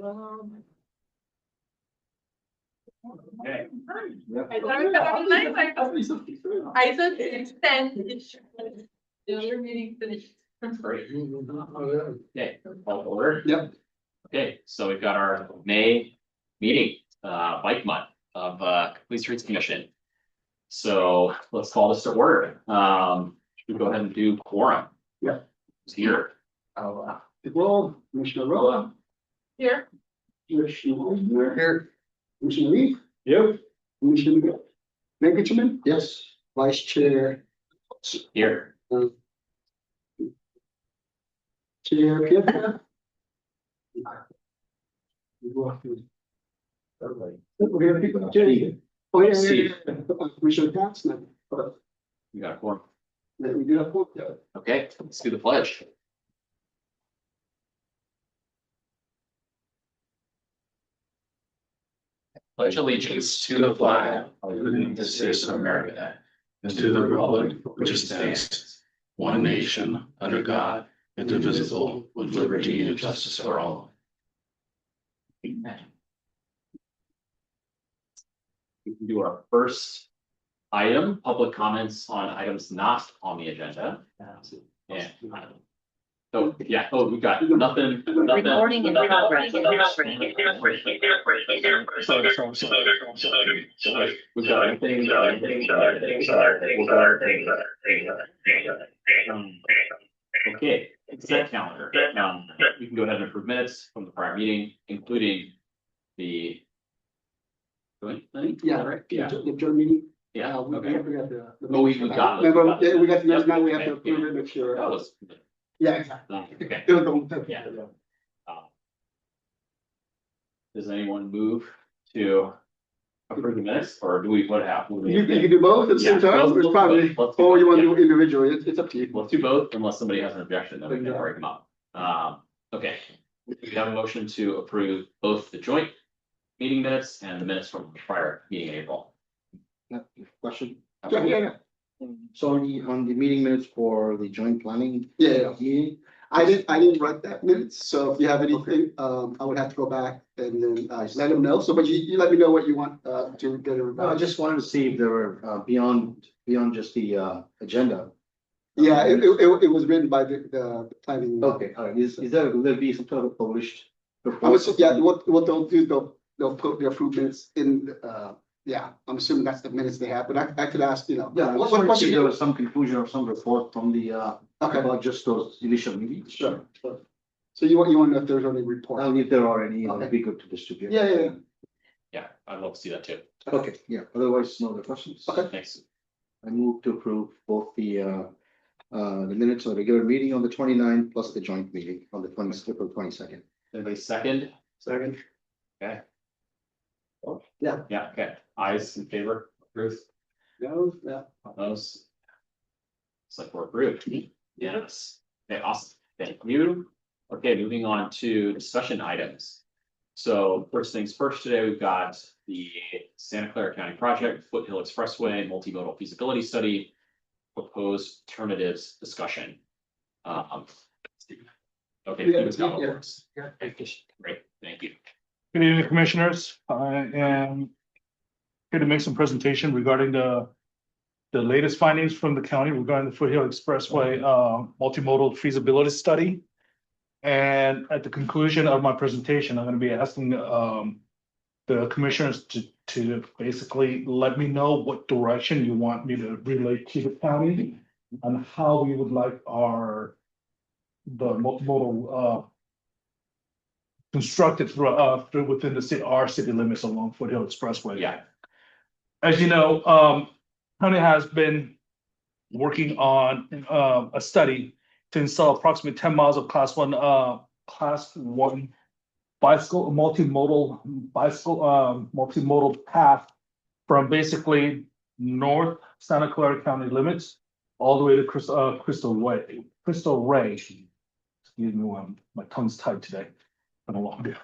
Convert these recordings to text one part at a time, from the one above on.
Okay. I said it's 10. The other meeting finished. Great. Okay, all order. Yep. Okay, so we've got our May meeting, bike month of Complete Streets Commission. So let's call this to order. Should we go ahead and do quorum? Yeah. Who's here? Well, Commissioner Rolla, Here. Commissioner Wagner, here, Commissioner Lee, Yep. Commissioner Benjamin, yes, Vice Chair, Here. Chair Pietra. Commissioner Katz, now. We got a quorum. We do have one. Okay, let's do the pledge. Pledge allegiance to the flag of the United States of America and to the republic which stands one nation under God, indivisible, with liberty and justice for all. Amen. We can do our first item, public comments on items not on the agenda. Yeah. So, yeah, we got nothing. Recording in progress. We got anything. Okay, consent calendar. We can go ahead and approve minutes from the prior meeting, including the. Yeah, right. the Yeah, joint meeting. yeah, We okay. got the. Oh, we got it. Remember, yeah, we got the, Yep. now we have to Okay. approve it, make sure. That was. Yeah, exactly. Okay. Yeah. Does anyone move to approve the minutes, or do we, what happened? You can do both at the same Yeah, time, let's it's probably, let's do or you both, want to yeah. do individually, it's up to you. Let's do both unless somebody has an objection, then we can break them up. Okay. We have a motion to approve both the joint meeting minutes and the minutes from the prior meeting in April. Question. Yeah. So on the meeting minutes for the joint planning. Yeah. meeting, I didn't write that minutes, so if you have anything, I would have to go back and then, let them know, so, but you let me know what you want, to get it. No, I just wanted to see if there were, beyond just the, agenda. Yeah, it was written by the planning. Okay, all right, will there be some sort of published? I would say, yeah, what they'll do, they'll put their approved minutes in, yeah, I'm assuming that's the minutes they have, but I could ask, Yeah, I what just wanted to see question if there was some conclusion or some report from the, Okay, about just those initial meetings. sure. So you want to know if there's any report? If there are any, Okay. it'd be good to distribute. Yeah. Yeah, I'd love to see that too. Okay, yeah, otherwise, no other questions. Okay. Thanks. I move to approve both the minutes of the regular meeting on the 29th plus the joint meeting on the April 22nd. Anybody second? Second. Okay. Yeah. Yeah, okay. Eyes in favor, Ruth, No, yeah. those. It's like we're approved. Yes. Okay, awesome. Thank you. Okay, moving on to discussion items. So first things first, today we've got the Santa Clara County project, Foothill Expressway, multimodal feasibility study, proposed alternatives discussion. Okay, Stephen's got what works. Great, thank you. Good evening, commissioners. I am here to make some presentation regarding the latest findings from the county regarding the Foothill Expressway multimodal feasibility study. And at the conclusion of my presentation, I'm going to be asking the commissioners to basically let me know what direction you want me to relate to the county and how we would like the multimodal constructed through within our city limits along Foothill Expressway. Yeah. As you know, county has been working on a study to install approximately 10 miles of class one bicycle, multimodal path from basically north Santa Clara County limits all the way to Crystal Ray. Excuse me, my tongue's tied today. Been a long day.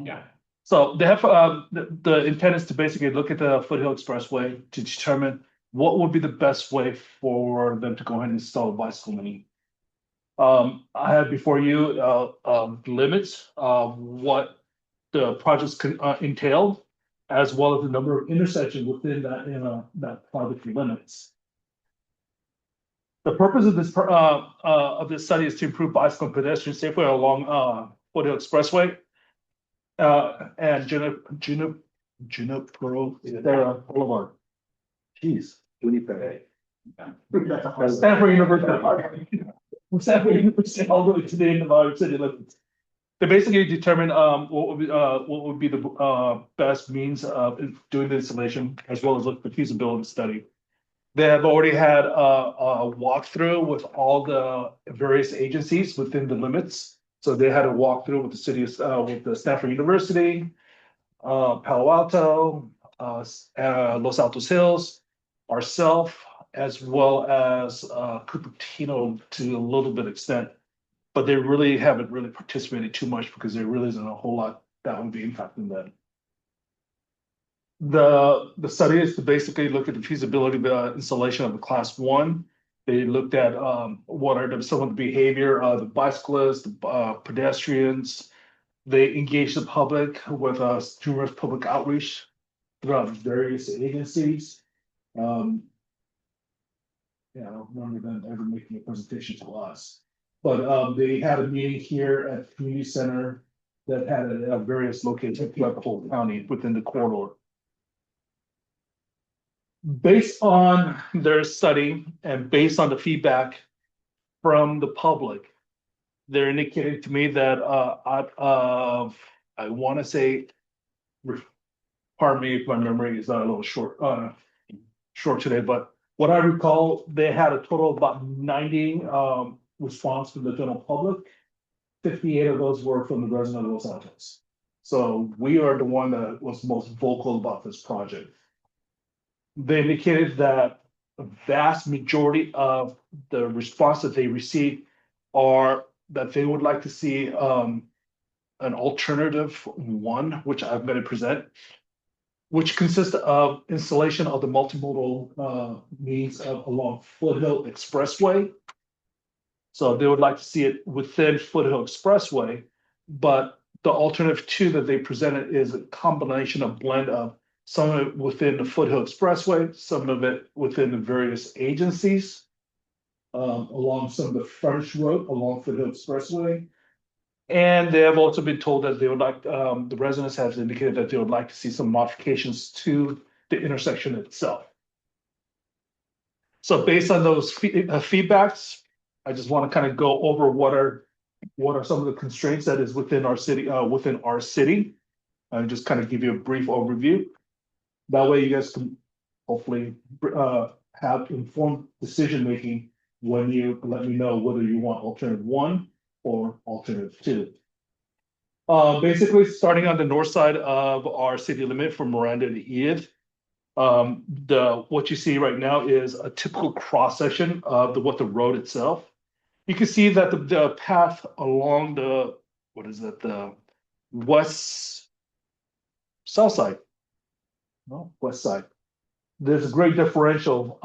Yeah. So they have the intent is to basically look at the Foothill Expressway to determine what would be the best way for them to go ahead and install a bicycle lane. I have before you limits of what the projects entailed, as well as the number of intersections within that, that project limits. The purpose of this study is to improve bicycle and pedestrian safety along, Foothill Expressway. And Junipero Boulevard. Jeez. Juniper. Stanford University. From Stanford University all the way to the end of our city limits. They basically determine what would be the best means of doing the installation, as well as look the feasibility study. They have already had a walkthrough with all the various agencies within the limits. So they had a walkthrough with the city, with the Stanford University, Palo Alto, Los Altos Hills, ourselves, as well as Cupertino to a little bit extent. But they really haven't really participated too much because there really isn't a whole lot that would be impacting them. The study is to basically look at the feasibility of the installation of the class 1. They looked at what are some of the behavior of the bicyclists, the pedestrians. They engaged the public with numerous public outreach throughout various agencies. Yeah, I don't remember them ever making a presentation to us. But they had a meeting here at the community center that had various locations throughout the whole county within the corridor. Based on their study and based on the feedback from the public, they're indicating to me that out of, I want to say, pardon me if my memory is not a little short today, but what I recall, they had a total of about 90 response from the general public. 58 of those were from the resident of Los Altos. So we are the one that was most vocal about this project. They indicated that a vast majority of the response that they received are that they would like to see an alternative one, which I'm going to present, which consists of installation of the multimodal means along Foothill Expressway. So they would like to see it within Foothill Expressway, but the alternative 2 that they presented is a combination of blend of some of it within the Foothill Expressway, some of it within the various agencies, along some of the frontage road along Foothill Expressway. And they have also been told that they would like, the residents have indicated that they would like to see some modifications to the intersection itself. So based on those feedbacks, I just want to kind of go over what are some of the constraints that is within our city, and just kind of give you a brief overview. That way you guys can hopefully have informed decision making when you let me know whether you want alternative 1 or alternative 2. Basically, starting on the north side of our city limit from Miranda to Edith, what you see right now is a typical cross section of what the road itself. You can see that the path along the south side. No, west side. There's a great differential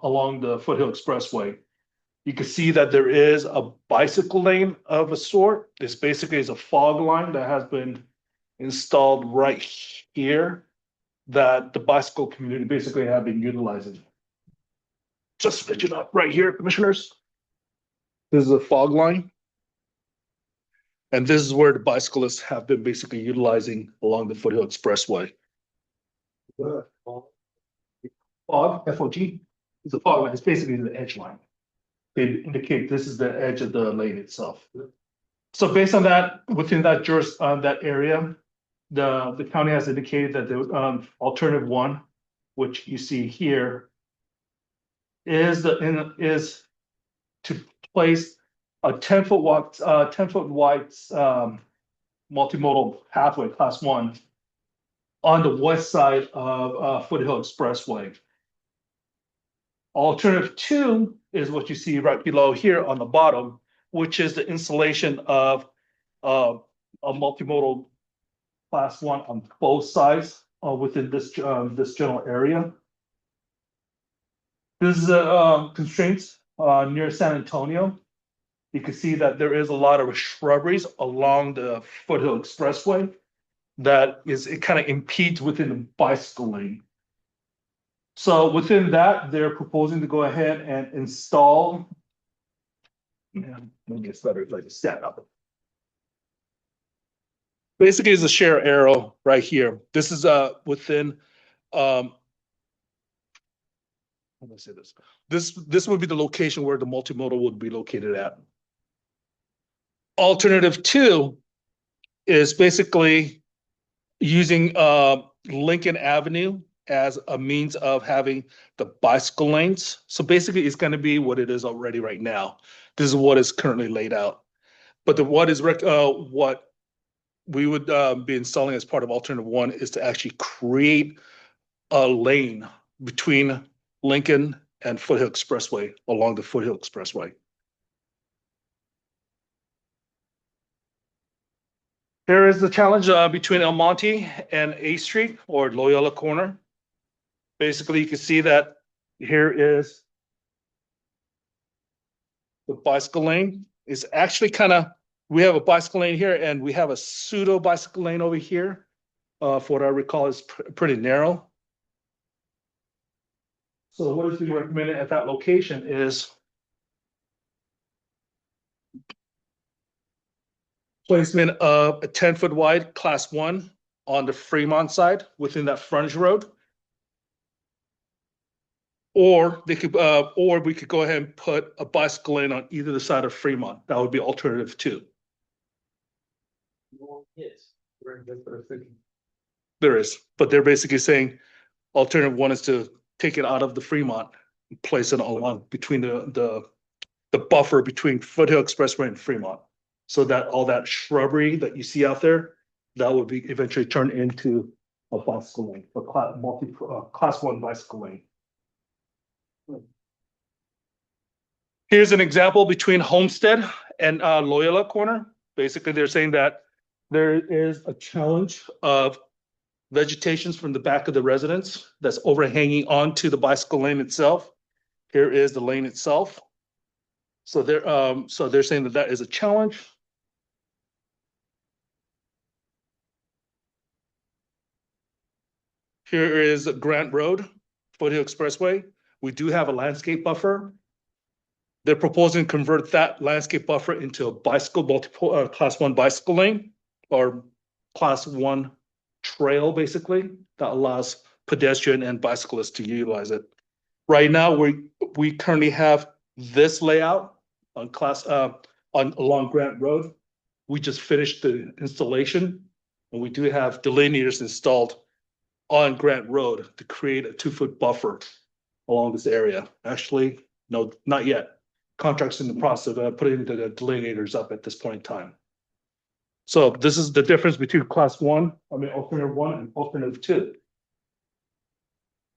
along the Foothill Expressway. You can see that there is a bicycle lane of a sort. This basically is a fog line that has been installed right here that the bicycle community basically have been utilizing. Just switch it up right here, commissioners. This is a fog line. And this is where the bicyclists have been basically utilizing along the Foothill Expressway. Fog, F-O-G, is a fog line. It's basically the edge line. They indicate this is the edge of the lane itself. So based on that, within that that area, the county has indicated that the alternative 1, which you see here, is to place a 10-foot wide multimodal pathway, class 1, on the west side of Foothill Expressway. Alternative 2 is what you see right below here on the bottom, which is the installation of a multimodal class 1 on both sides within this general area. This is a constraints near San Antonio. You can see that there is a lot of shrubberies along the Foothill Expressway. that is, it kind of impedes within the bicycle lane. So within that, they're proposing to go ahead and install. Yeah, maybe it's better if I just stand up. Basically, is a share arrow right here. This is within how do I say this? This would be the location where the multimodal would be located at. Alternative 2 is basically using Lincoln Avenue as a means of having the bicycle lanes. So basically, it's going to be what it is already right now. This is what is currently laid out. But what we would be installing as part of alternative 1 is to actually create a lane between Lincoln and Foothill Expressway along the Foothill Expressway. Here is the challenge between El Monte and A Street or Loyola Corner. Basically, you can see that here is the bicycle lane. It's actually kind of, we have a bicycle lane here and we have a pseudo bicycle lane over here. For what I recall is pretty narrow. So what is being recommended at that location is placement of a 10-foot wide class 1 on the Fremont side within that frontage road. Or they could, or we could go ahead and put a bicycle lane on either the side of Fremont. That would be alternative 2. There is, but they're basically saying alternative 1 is to take it out of the Fremont, and place it along between the buffer between Foothill Expressway and Fremont. So that all that shrubbery that you see out there, that would be eventually turned into a bicycle lane, a class 1 bicycle lane. Here's an example between Homestead and Loyola Corner. Basically, they're saying that there is a challenge of vegetations from the back of the residence that's overhanging onto the bicycle lane itself. Here is the lane itself. So they're saying that that is a challenge. Here is Grant Road, Foothill Expressway. We do have a landscape buffer. They're proposing to convert that landscape buffer into a class 1 bicycle lane or class 1 trail, basically, that allows pedestrian and bicyclists to utilize it. Right now, we currently have this layout on along Grant Road. We just finished the installation, and we do have delineators installed on Grant Road to create a 2-foot buffer along this area. Actually, no, not yet. Contracts in the process of putting the delineators up at this point in time. So this is the difference between alternative 1 and alternative 2.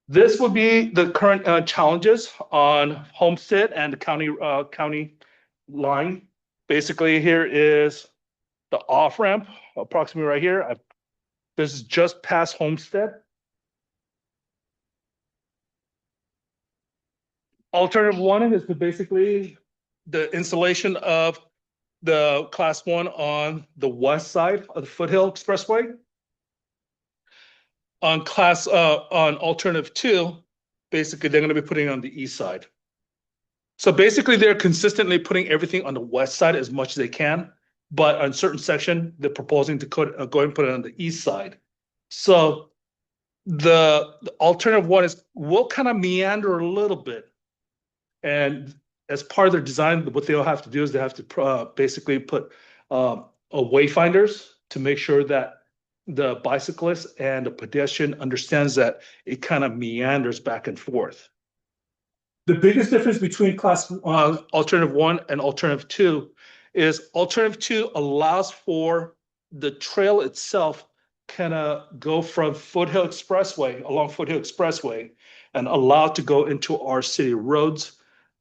This would be the current challenges on Homestead and the county line. Basically, here is the off ramp, approximately right here. This is just past Homestead. Alternative 1 is basically the installation of the class 1 on the west side of the Foothill Expressway. On alternative 2, basically they're going to be putting it on the east side. So basically they're consistently putting everything on the west side as much as they can, but on certain section they're proposing to go and put it on the east side. So the alternative 1 will kind of meander a little bit. And as part of their design, what they'll have to do is they have to basically put wayfinders to make sure that the bicyclist and the pedestrian understands that it kind of meanders back and forth. The biggest difference between alternative 1 and alternative 2 is alternative 2 allows for the trail itself kind of go from Foothill Expressway, along Foothill Expressway, and allow to go into our city roads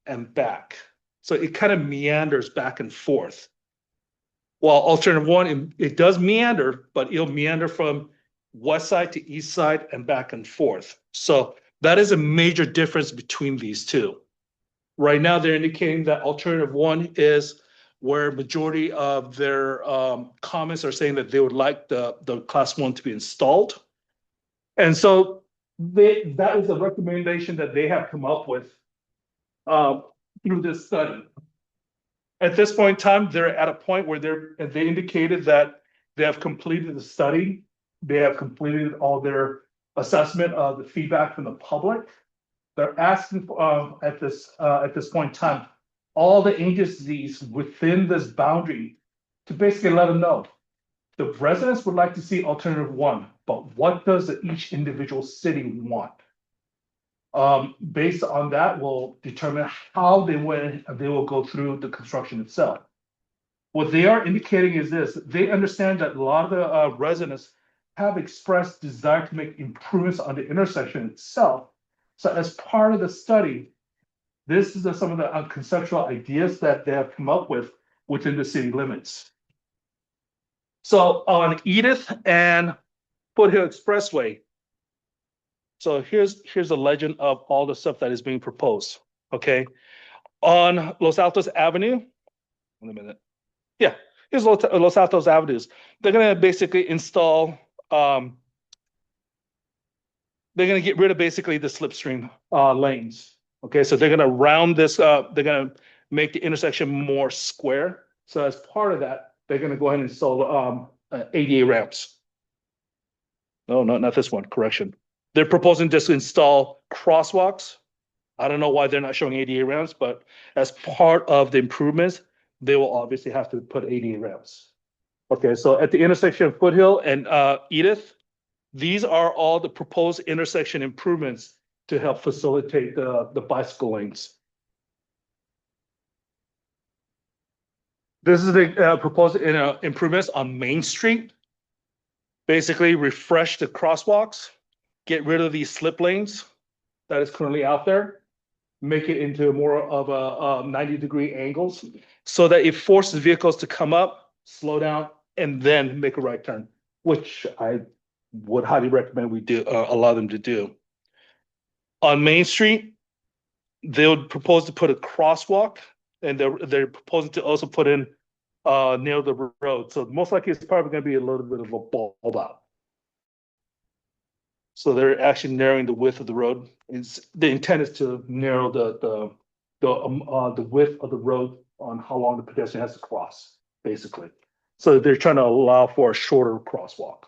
and back. So it kind of meanders back and forth. While alternative 1, it does meander, but it'll meander from west side to east side and back and forth. So that is a major difference between these two. Right now, they're indicating that alternative 1 is where majority of their comments are saying that they would like the class 1 to be installed. And so that is a recommendation that they have come up with through this study. At this point in time, they're at a point where they indicated that they have completed the study. They have completed all their assessment of the feedback from the public. They're asking at this point in time, all the agencies within this boundary to basically let them know. The residents would like to see alternative 1, but what does each individual city want? Based on that, will determine how they will go through the construction itself. What they are indicating is this: they understand that a lot of the residents have expressed desire to make improvements on the intersection itself. So as part of the study, this is some of the conceptual ideas that they have come up with within the city limits. So on Edith and Foothill Expressway, so here's a legend of all the stuff that is being proposed, okay? On Los Altos Avenue, wait a minute. Yeah, here's Los Altos Avenues. They're gonna basically install, they're gonna get rid of basically the slipstream lanes. Okay, so they're gonna round this up, they're gonna make the intersection more square. So as part of that, they're gonna go ahead and install ADA ramps. No, not this one, correction. They're proposing just to install crosswalks. I don't know why they're not showing ADA ramps, but as part of the improvements, they will obviously have to put ADA ramps. Okay, so at the intersection of Foothill and Edith, these are all the proposed intersection improvements to help facilitate the bicycle lanes. This is the proposed improvements on Main Street. Basically refresh the crosswalks, get rid of these slip lanes that is currently out there, make it into more of a 90-degree angles so that it forces vehicles to come up, slow down, and then make a right turn, which I would highly recommend we do allow them to do. On Main Street, they would propose to put a crosswalk, and they're proposing to also put in near the road. So most likely it's probably going to be a little bit of a bulb out. So they're actually narrowing the width of the road. The intent is to narrow the width of the road on how long the pedestrian has to cross, basically. So they're trying to allow for a shorter crosswalk.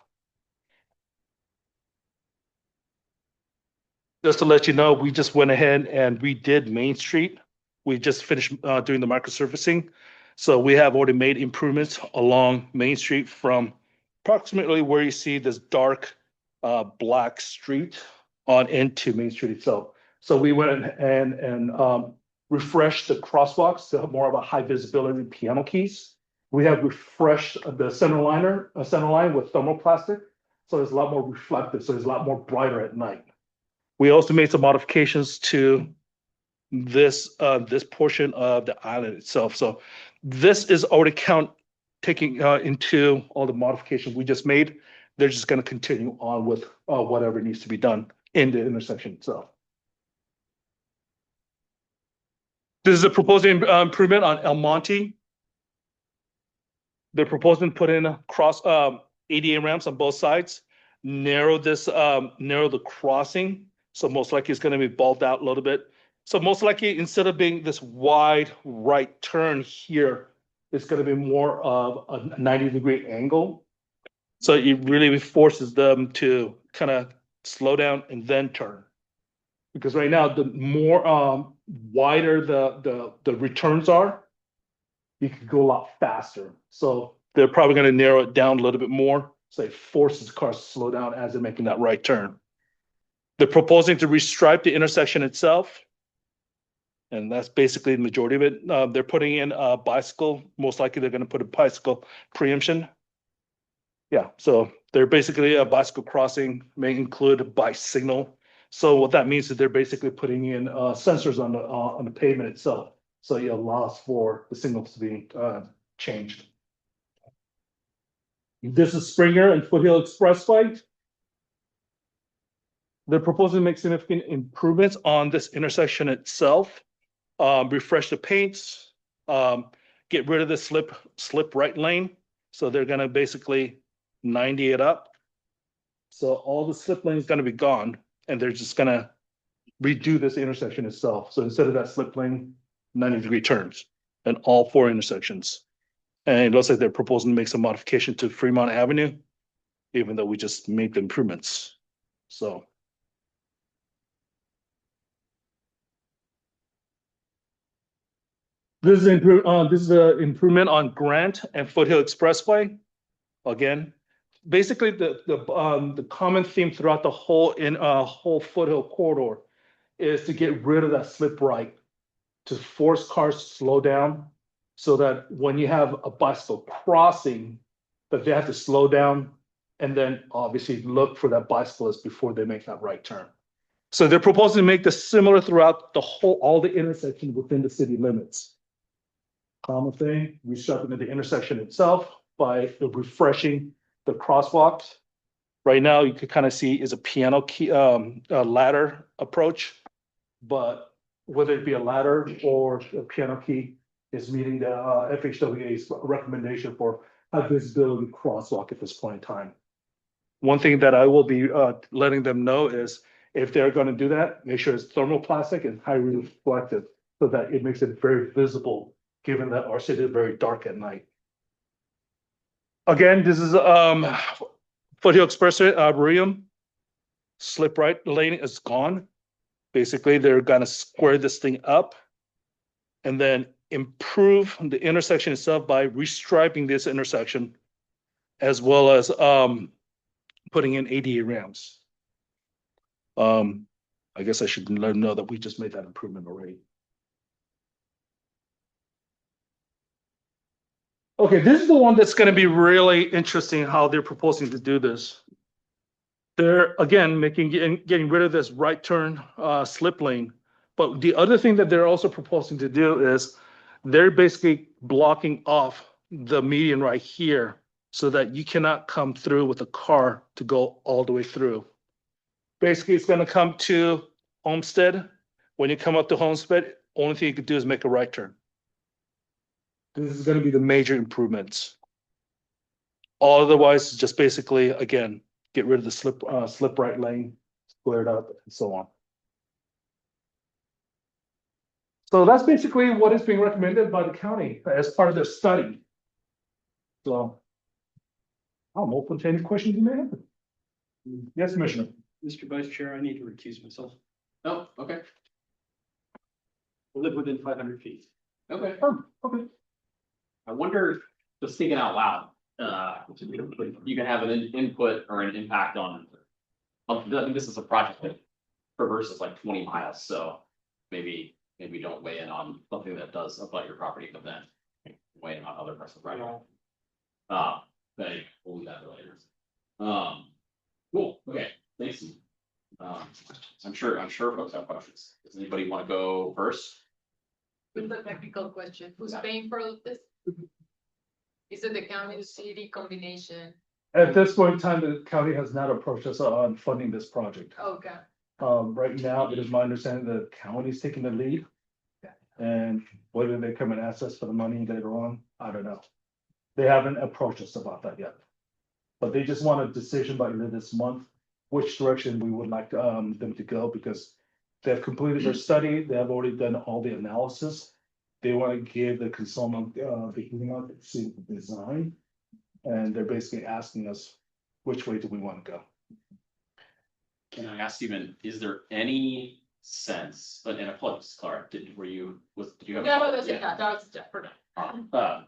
Just to let you know, we just went ahead and redid Main Street. We just finished doing the microsurfacing. So we have already made improvements along Main Street from approximately where you see this dark black street on into Main Street itself. So we went and refreshed the crosswalks to have more of a high visibility piano keys. We have refreshed the center line with thermoplastic. So it's a lot more reflective. So it's a lot more brighter at night. We also made some modifications to this portion of the island itself. So this is already taking into all the modifications we just made. They're just going to continue on with whatever needs to be done in the intersection itself. This is a proposed improvement on El Monte. They're proposing to put in ADA ramps on both sides, narrow the crossing. So most likely it's going to be bulbed out a little bit. So most likely instead of being this wide right turn here, it's going to be more of a 90-degree angle. So it really forces them to kind of slow down and then turn. Because right now, the more wider the returns are, you can go a lot faster. So they're probably going to narrow it down a little bit more. So it forces cars to slow down as they're making that right turn. They're proposing to restripe the intersection itself. And that's basically the majority of it. They're putting in a bicycle. Most likely they're going to put a bicycle preemption. Yeah, so they're basically a bicycle crossing may include a bike signal. So what that means is they're basically putting in sensors on the pavement itself. So it allows for the signals to be changed. This is Springer and Foothill Expressway. They're proposing to make significant improvements on this intersection itself. Refresh the paints, get rid of the slip right lane. So they're gonna basically 90 it up. So all the slip lane is gonna be gone, and they're just gonna redo this intersection itself. So instead of that slip lane, 90-degree turns in all 4 intersections. And it looks like they're proposing to make some modification to Fremont Avenue, even though we just made the improvements. So. This is an improvement on Grant and Foothill Expressway. Again, basically the common theme throughout the whole Foothill corridor is to get rid of that slip right, to force cars to slow down, so that when you have a bicycle crossing, that they have to slow down and then obviously look for that bicyclist before they make that right turn. So they're proposing to make this similar throughout all the intersections within the city limits. Common thing, restructuring the intersection itself by refreshing the crosswalks. Right now, you can kind of see is a piano key ladder approach, but whether it be a ladder or a piano key is meeting the FHWA's recommendation for high visibility crosswalk at this point in time. One thing that I will be letting them know is if they're going to do that, make sure it's thermoplastic and highly reflective so that it makes it very visible, given that our city is very dark at night. Again, this is Foothill Expressway, Arboretum. Slip right lane is gone. Basically, they're gonna square this thing up and then improve the intersection itself by restriping this intersection, as well as putting in ADA ramps. I guess I should let them know that we just made that improvement already. Okay, this is the one that's gonna be really interesting how they're proposing to do this. They're again getting rid of this right turn slip lane. But the other thing that they're also proposing to do is they're basically blocking off the median right here so that you cannot come through with a car to go all the way through. Basically, it's gonna come to Homestead. When you come up to Homestead, only thing you could do is make a right turn. This is gonna be the major improvements. All otherwise, just basically, again, get rid of the slip right lane, square it up, and so on. So that's basically what is being recommended by the county as part of their study. So I'm open to any questions you may have. Yes, Commissioner. Mr. Vice Chair, I need to recuse myself. Oh, okay, I live within 500 feet. okay. Oh, okay. I wonder, just thinking out loud, you can have an input or an impact on. I think this is a project that traverses like 20 miles, so maybe don't weigh in on something that does abut your property, but then weigh in on other parts of the project. But anyway, we'll leave that for later. Cool, okay, thanks. I'm sure folks have questions. Does anybody want to go first? With the technical question, who's paying for all of this? Is it the county, the city combination? At this point in time, the county has not approached us on funding this project. Okay, Right now, it is my understanding the county's taking the lead. Okay. And whether they come and ask us for the money later on, I don't know. They haven't approached us about that yet. But they just want a decision by the end of this month, which direction we would like them to go, because they've completed their study, they have already done all the analysis. They want to give the consultant the hearing on it, see the design. And they're basically asking us, which way do we want to go? Can I ask Stephen, is there any sense, and apologies, Clara, did you have? yeah, but that was just for now.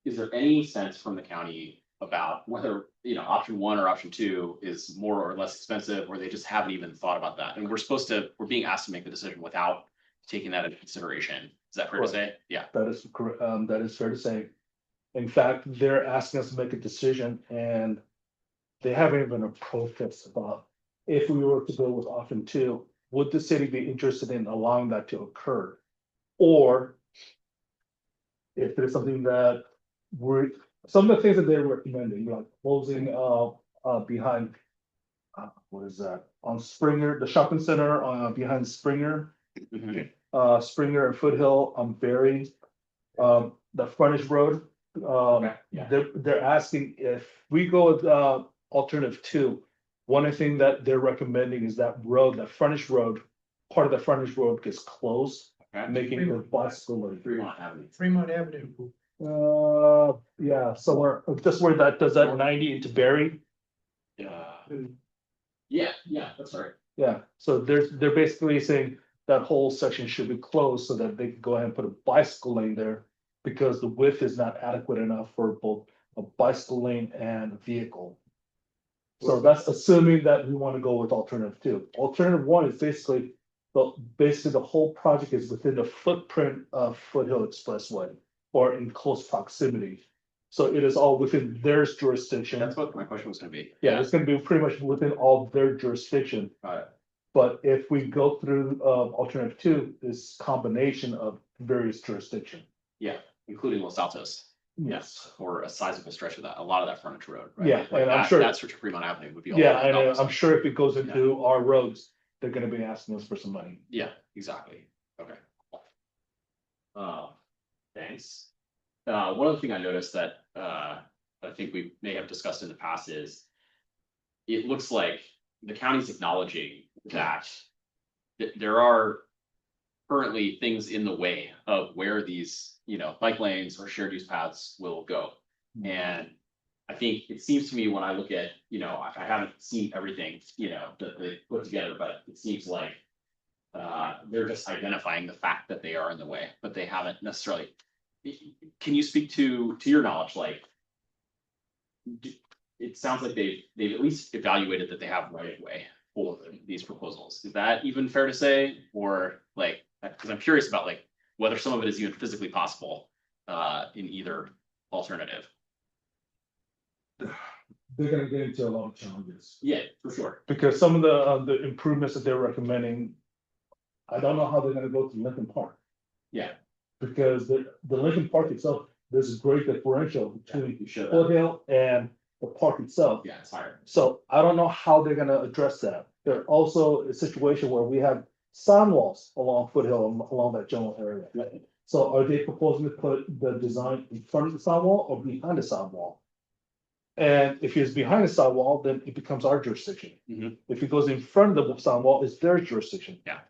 Is there any sense from the county about whether, option 1 or option 2 is more or less expensive, or they just haven't even thought about that? And we're being asked to make the decision without taking that into consideration. Is that fair to say? Yeah. That is correct. That is fair to say. In fact, they're asking us to make a decision, and they haven't even approached us about if we were to go with option 2, would the city be interested in allowing that to occur? Or if there's something that some of the things that they're recommending, like closing behind what is that, on Springer, the shopping center behind Springer. Mhm. Springer and Foothill on Berry. the frontage road. Okay, yeah. They're asking if we go with, alternative two. One of the things that they're recommending is that road, that frontage road, part of the frontage road gets closed, Okay. making it a bicycle lane. Fremont Avenue. Fremont Avenue. Yeah, somewhere, just where that does that 90 into Berry. Yeah, that's right. Yeah, so they're basically saying that whole section should be closed so that they can go ahead and put a bicycle lane there. Because the width is not adequate enough for both a bicycle lane and a vehicle. So that's assuming that we want to go with alternative two. Alternative one is basically, the whole project is within the footprint of Foothill Expressway. Or in close proximity. So it is all within their jurisdiction. That's what my question was gonna be. Yeah, it's gonna be pretty much within all their jurisdiction. Got it. But if we go through alternative two, this combination of various jurisdiction. Yeah, including Los Altos, Yes. or a sizable stretch of that, a lot of that frontage road, right? Yeah, Like and I'm that, sure- that stretch of Fremont Avenue would be all. Yeah, about and Los I'm Altos. sure if it goes into our roads, they're gonna be asking us for some money. Yeah, exactly. Okay. Thanks. One other thing I noticed that, I think we may have discussed in the past is. It looks like the county's acknowledging that. There are. Currently things in the way of where these, bike lanes or shared use paths will go. And I think it seems to me when I look at, I haven't seen everything, that they put together, but it seems like. They're just identifying the fact that they are in the way, but they haven't necessarily. Can you speak to your knowledge, like? It sounds like they've at least evaluated that they have right of way for these proposals. Is that even fair to say? Or like, because I'm curious about like whether some of it is even physically possible in either alternative. They're gonna get into a lot of challenges. Yeah, for sure. Because some of the improvements that they're recommending. I don't know how they're gonna go to Lincoln Park. Yeah. Because the Lincoln Park itself, there's a great differential between You should. Foothill and the park itself. Yeah, it's higher. So I don't know how they're gonna address that. There's also a situation where we have sound walls along Foothill, along that general area. So are they proposing to put the design in front of the sound wall or behind the sound wall? And if it's behind the sound wall, then it becomes our jurisdiction. Mhm. If it goes in front of the sound wall, it's their jurisdiction. Yeah.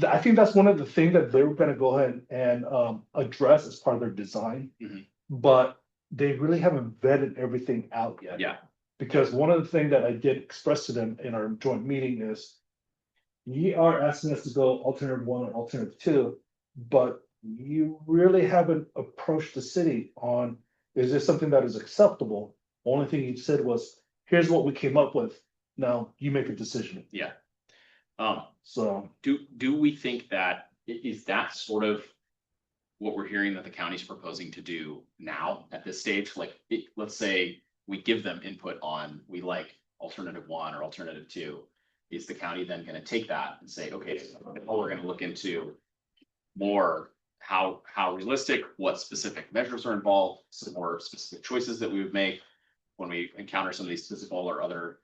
I think that's one of the things that they're gonna go ahead and address as part of their design. Mhm. But they really haven't vetted everything out yet. Yeah. Because one of the things that I did express to them in our joint meeting is. You are asking us to go alternative one or alternative two, but you really haven't approached the city on, is this something that is acceptable? Only thing you said was, here's what we came up with, now you make a decision, Yeah. so. Do we think that, is that sort of what we're hearing that the county's proposing to do now at this stage? Like, let's say we give them input on, we like alternative one or alternative two. Is the county then gonna take that and say, okay, well, we're gonna look into more how realistic, what specific measures are involved, some more specific choices that we would make when we encounter some of these physical or other,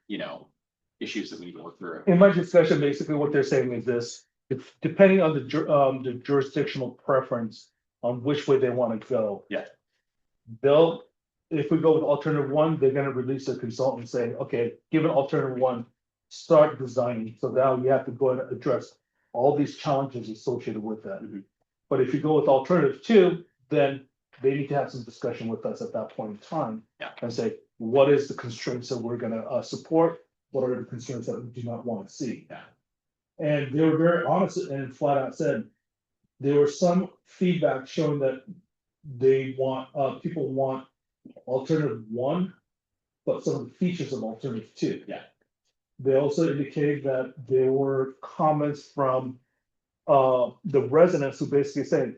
issues that we need to work through? In my discussion, basically what they're saying is this, if depending on the jurisdictional preference on which way they wanna go. Yeah. If we go with alternative one, they're gonna release a consultant and say, okay, given alternative one, start designing, so now you have to go and address all these challenges associated with that. Mhm. But if you go with alternative two, then they need to have some discussion with us at that point in time. Yeah. And say, what is the constraints that we're gonna support, what are the constraints that we do not wanna see? Yeah. And they were very honest and flat out said, there was some feedback showing that people want alternative one, but some of the features of alternative two. Yeah. They also indicated that there were comments from the residents who basically said.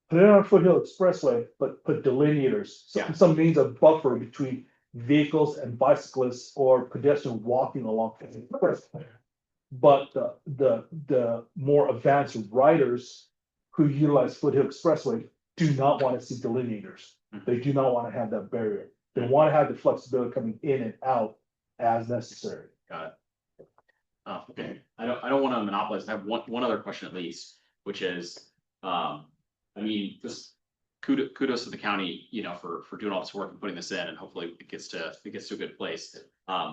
Put it on Foothill Expressway, but put delineators, Yeah. some means of buffer between vehicles and bicyclists or pedestrians walking along the expressway. But the more advanced riders who utilize Foothill Expressway do not want to see delineators. Mhm. They do not want to have that barrier. They want to have the flexibility coming in and out as necessary. Got it. Okay, I don't wanna monopolize, I have one other question at least, which is, I mean, just kudos to the county, you know, for doing all this work and putting this in, and hopefully it gets to a good place.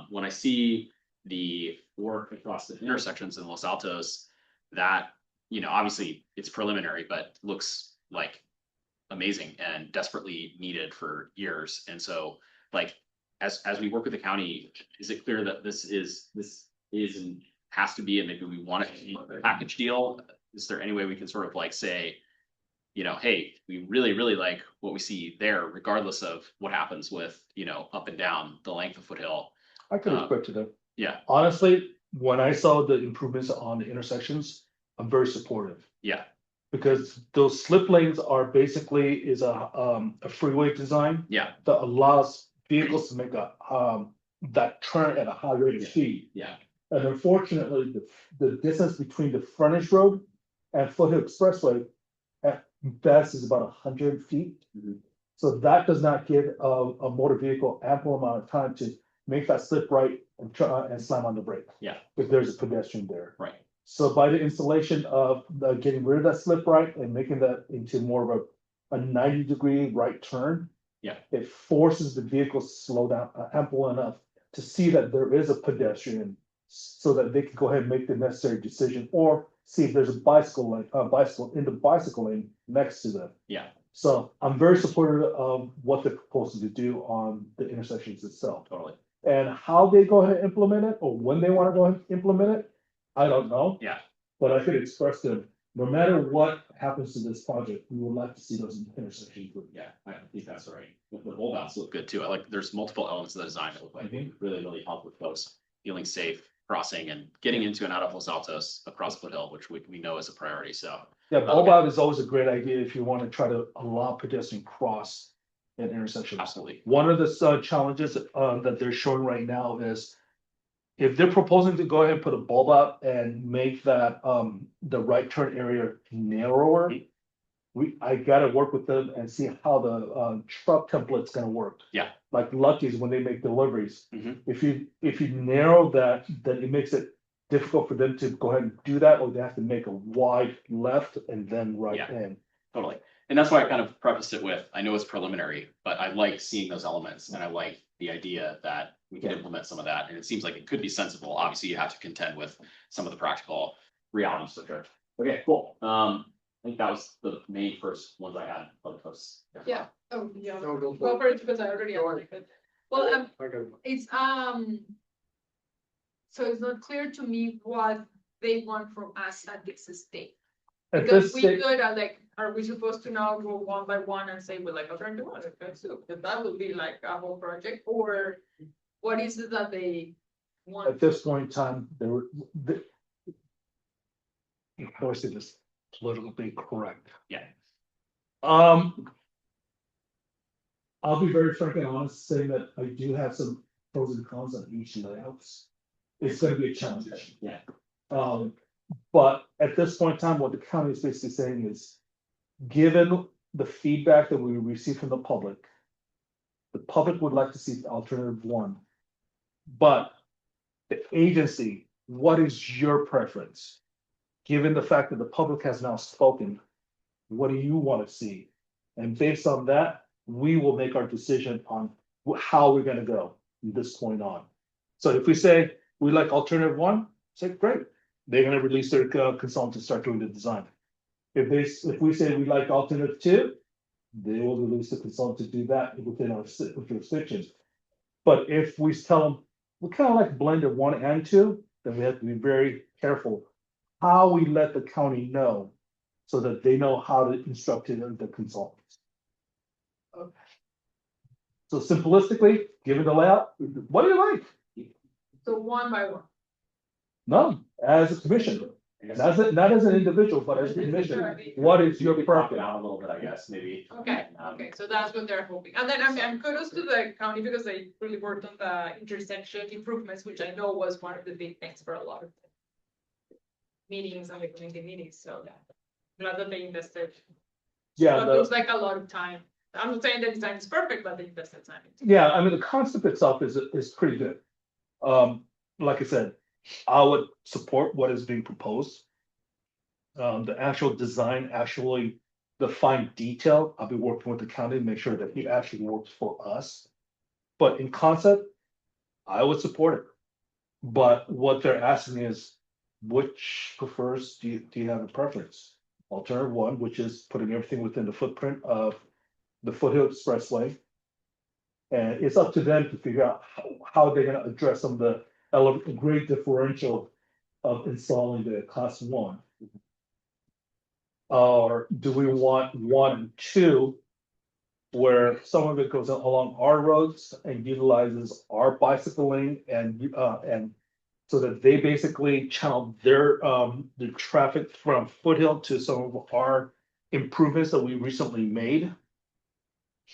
When I see the work across the intersections in Los Altos, that, you know, obviously it's preliminary, but looks like amazing and desperately needed for years. And so, like, as we work with the county, is it clear that this is and has to be, and maybe we want it to be a package deal? Is there any way we can sort of like say, you know, hey, we really, really like what we see there, regardless of what happens with, you know, up and down the length of Foothill? I could expect to them. Yeah, Honestly, when I saw the improvements on the intersections, I'm very supportive. yeah, Because those slip lanes are basically is a freeway design yeah, that allows vehicles to make that turn at a high rate of speed. yeah, And unfortunately, the distance between the frontage road and Foothill Expressway at best is about 100 feet. Mhm. So that does not give a motor vehicle ample amount of time to make that slip right and try and slam on the brake. Yeah. If there's a pedestrian there. right, So by the installation of getting rid of that slip right and making that into more of a 90-degree right turn. Yeah. It forces the vehicle to slow down ample enough to see that there is a pedestrian. So that they can go ahead and make the necessary decision, or see if there's a bicycle in the bicycle lane next to them. yeah, So I'm very supportive of what they're proposing to do on the intersections itself. totally, And how they go ahead and implement it, or when they want to go ahead and implement it, I don't know. yeah, But I could express to them, no matter what happens to this project, we would like to see those intersections. yeah, I think that's right. The bulb outs look good too. I like, there's multiple elements of the design that look like really, really help with folks feeling safe crossing and getting into and out of Los Altos across Foothill, which we know is a priority, so. Yeah, bulb out is always a great idea if you want to try to allow pedestrian cross an intersection. Absolutely, One of the challenges that they're showing right now is if they're proposing to go ahead and put a bulb out and make that the right turn area narrower, I gotta work with them and see how the truck template's gonna work. Yeah. Like Lucky's when they make deliveries. Mhm. If you narrow that, then it makes it difficult for them to go ahead and do that, or they have to make a wide left and then right Yeah. in. totally. And that's why I kind of prefaced it with, I know it's preliminary, but I like seeing those elements, and I like the idea that we can implement some of that, and it seems like it could be sensible. Obviously, you have to contend with some of the practical realities of it. Okay, cool. I think that was the main first ones I had. Yeah. Oh, yeah. No, go Go for it because I already answered it. Well, I got it. it's, so it's not clear to me what they want from us at this stage. At Because this we stage, could, like, are we supposed to now go one by one and say, well, like, okay, do it, okay, so that would be like a whole project, or what is it that they want? at this point in time, of course, it is politically correct. Yeah. I'll be very frank and honest, saying that I do have some pros and cons on each layouts. It's gonna be a challenge. Yeah. But at this point in time, what the county is basically saying is, given the feedback that we received from the public would like to see alternative one. But the agency, what is your preference? Given the fact that the public has now spoken, what do you want to see? And based on that, we will make our decision on how we're gonna go from this point on. So if we say we like alternative one, say great, they're gonna release their consultant to start doing the design. If we say we like alternative two, they will release the consultant to do that within our jurisdictions. But if we tell them, we kind of like blended one and two, then we have to be very careful how we let the county know, so that they know how to instruct the consultants. Okay. So simplistically, given the layout, what do you like? So one by one. No, as a commission, not as an individual, but as a commission, what is your We could talk it preference? out a little bit, I guess, maybe. Okay, so that's what they're hoping. And then I'm kudos to the county because they really worked on the intersection improvements, which I know was one of the big things for a lot of meetings and the community meetings, so glad that they invested. Yeah, But it looks like a lot of time. I'm not saying the design is perfect, but they invested time. yeah, I mean, the concept itself is pretty good. Like I said, I would support what is being proposed. The actual design actually the fine detail, I'll be working with the county to make sure that it actually works for us. But in concept, I would support it. But what they're asking is, which prefers, do you have a preference? Alternative one, which is putting everything within the footprint of the Foothill Expressway. And it's up to them to figure out how they're gonna address some of the grade differential of installing the class one. Or do we want 1 and 2? Where some of it goes along our roads and utilizes our bicycle lane and so that they basically channel their the traffic from Foothill to some of our improvements that we recently made.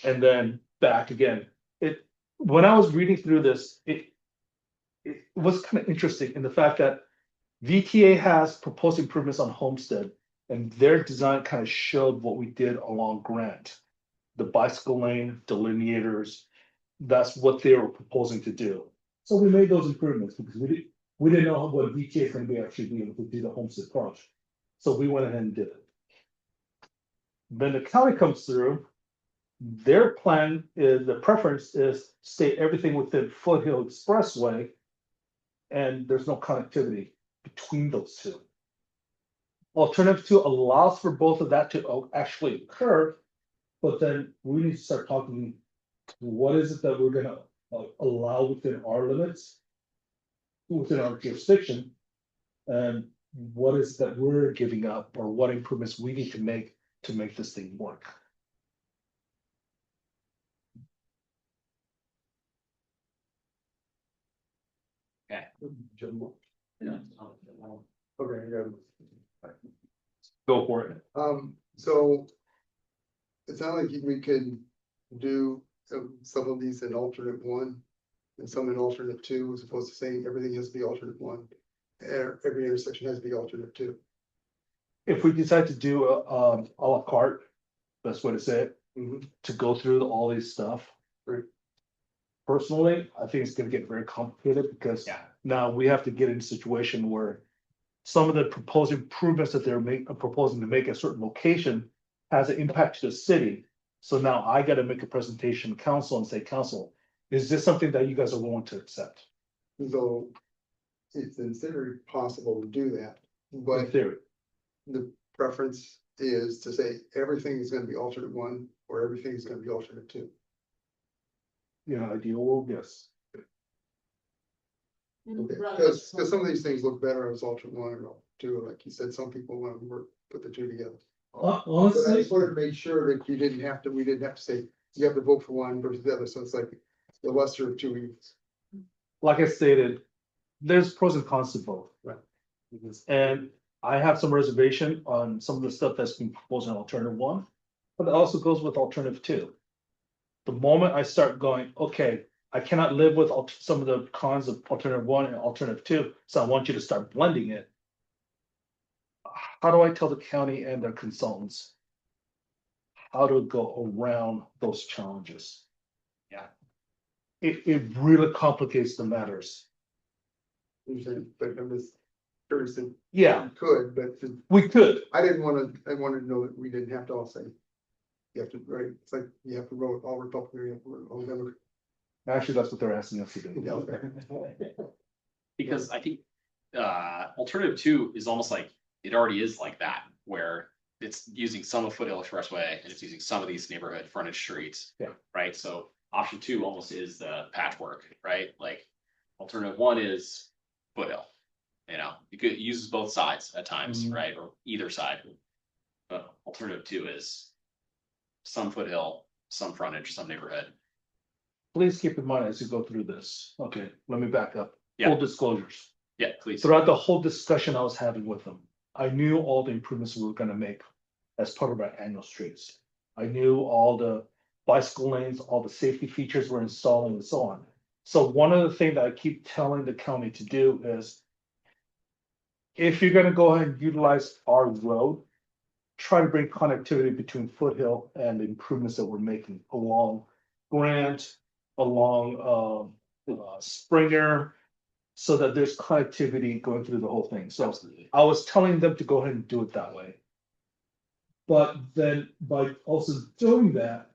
And then back again. When I was reading through this, it was kind of interesting in the fact that VTA has proposed improvements on Homestead, and their design kind of showed what we did along Grant. The bicycle lane delineators, that's what they were proposing to do. So we made those improvements because we didn't know what VTA is gonna be actually be able to do the Homestead project. So we went ahead and did it. Then the county comes through. Their plan is, the preference is stay everything within Foothill Expressway. And there's no connectivity between those two. Alternative 2 allows for both of that to actually occur. But then we need to start talking, what is it that we're gonna allow within our limits? Within our jurisdiction? And what is that we're giving up, or what improvements we need to make this thing work? Okay. Okay, yeah. Go for it. So. It sounds like we could do some of these in alternate 1. And some in alternate 2, as opposed to saying everything has to be alternate 1. Every intersection has to be alternate 2. If we decide to do a la carte, best way to say it, Mhm. to go through all these stuff. Right. Personally, I think it's gonna get very complicated because now we have to get in a situation where some of the proposed improvements that they're proposing to make at a certain location has an impact to the city. So now I gotta make a presentation to council and say, council, is this something that you guys are willing to accept? So it's considered possible to do that, In but theory, the preference is to say everything is gonna be alternate 1 or everything is gonna be alternate 2. ideal world, yes. Because some of these things look better as alternate 1 or 2, like you said, some people want to put the 2 together. But I Honestly, just wanted to make sure that we didn't have to say, you have to vote for one versus the other, so it's like the lesser of 2 evils. like I stated, there's pros and cons to both. Right. And I have some reservation on some of the stuff that's been proposed in alternative 1, but it also goes with alternative 2. The moment I start going, okay, I cannot live with some of the cons of alternative 1 and alternative 2, so I want you to start blending it. How do I tell the county and their consultants how to go around those challenges? Yeah. It really complicates the matters. But I'm just curious if Yeah, you could, but we could. I wanted to know that we didn't have to all say. You have to, right, it's like you have to vote all Republican, you have to vote all Democrat. Actually, that's what they're asking us to do. Yeah, okay. Because I think alternative 2 is almost like it already is like that, where it's using some of Foothill Expressway and it's using some of these neighborhood frontage streets. Yeah. Right, so option 2 almost is the patchwork, right? Like alternative 1 is Foothill. It uses both sides at times, Mhm. right, or either side. But alternative 2 is some Foothill, some frontage, some neighborhood. Please keep in mind as you go through this. Okay, let me back up. Yeah. Full disclosures. Yeah, please. Throughout the whole discussion I was having with them, I knew all the improvements we were gonna make as part of our annual streets. I knew all the bicycle lanes, all the safety features we're installing and so on. So one of the things that I keep telling the county to do is if you're gonna go ahead and utilize our road, try to bring connectivity between Foothill and the improvements that we're making along Grant, along Springer, so that there's connectivity going through the whole thing. So Absolutely. I was telling them to go ahead and do it that way. But then by also doing that.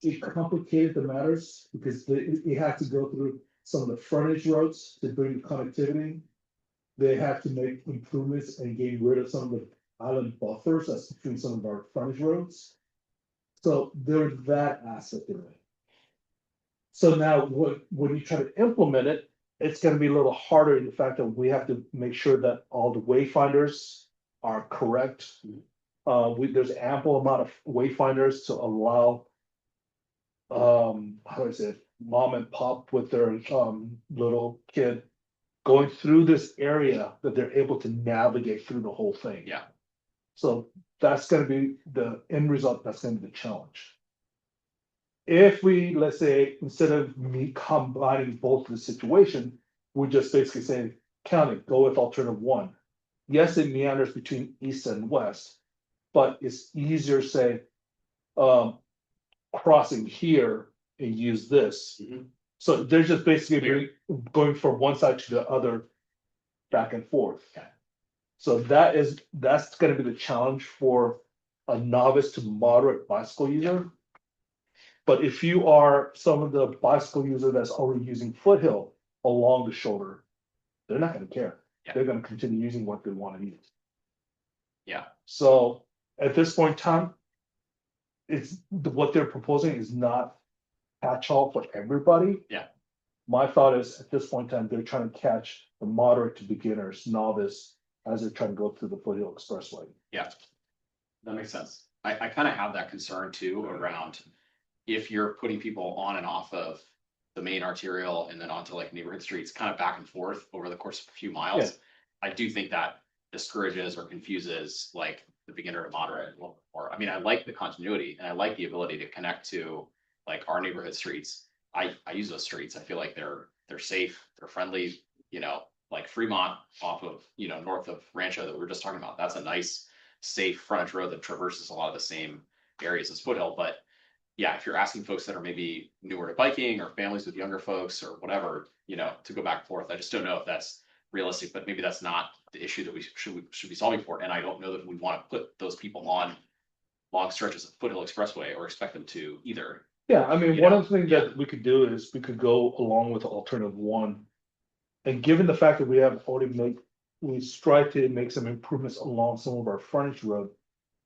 It complicated the matters because it had to go through some of the frontage roads to bring the connectivity. They had to make improvements and get rid of some of the island buffers that's between some of our frontage roads. So there's that aspect of it. So now when you try to implement it, it's gonna be a little harder in the fact that we have to make sure that all the wayfinders are correct. There's ample amount of wayfinders to allow. How is it, mom and pop with their little kid. Going through this area that they're able to navigate through the whole thing. Yeah. So that's gonna be the end result, that's gonna be the challenge. If we, let's say, instead of me combining both the situation, we just basically say, county, go with alternative one. Yes, it meanders between east and west, but it's easier, say. Crossing here and use this. Mhm. So they're just basically going from one side to the other. Back and forth. Okay. So that's gonna be the challenge for a novice to moderate bicycle user. But if you are some of the bicycle user that's already using foothill along the shoulder. They're not gonna care. Yeah. They're gonna continue using what they wanna use. Yeah. So at this point in time. What they're proposing is not catch-all for everybody. Yeah. My thought is, at this point in time, they're trying to catch the moderate to beginners, novice, as they're trying to go through the Foothill Expressway. Yeah. That makes sense. I kind of have that concern too around if you're putting people on and off of the main arterial and then onto like neighborhood streets, kind of back and forth over the course of a few miles. Yeah. I do think that discourages or confuses like the beginner to moderate a little bit more. I mean, I like the continuity and I like the ability to connect to like our neighborhood streets. I use those streets. I feel like they're safe, they're friendly, like Fremont off of, north of Rancho that we were just talking about. That's a nice, safe frontage road that traverses a lot of the same areas as Foothill. But yeah, if you're asking folks that are maybe newer to biking or families with younger folks or whatever, to go back and forth, I just don't know if that's realistic, but maybe that's not the issue that we should be solving for. And I don't know that we want to put those people on long stretches of Foothill Expressway or expect them to either. Yeah, I mean, one of the things that we could do is we could go along with alternative one. And given the fact that we strive to make some improvements along some of our frontage road.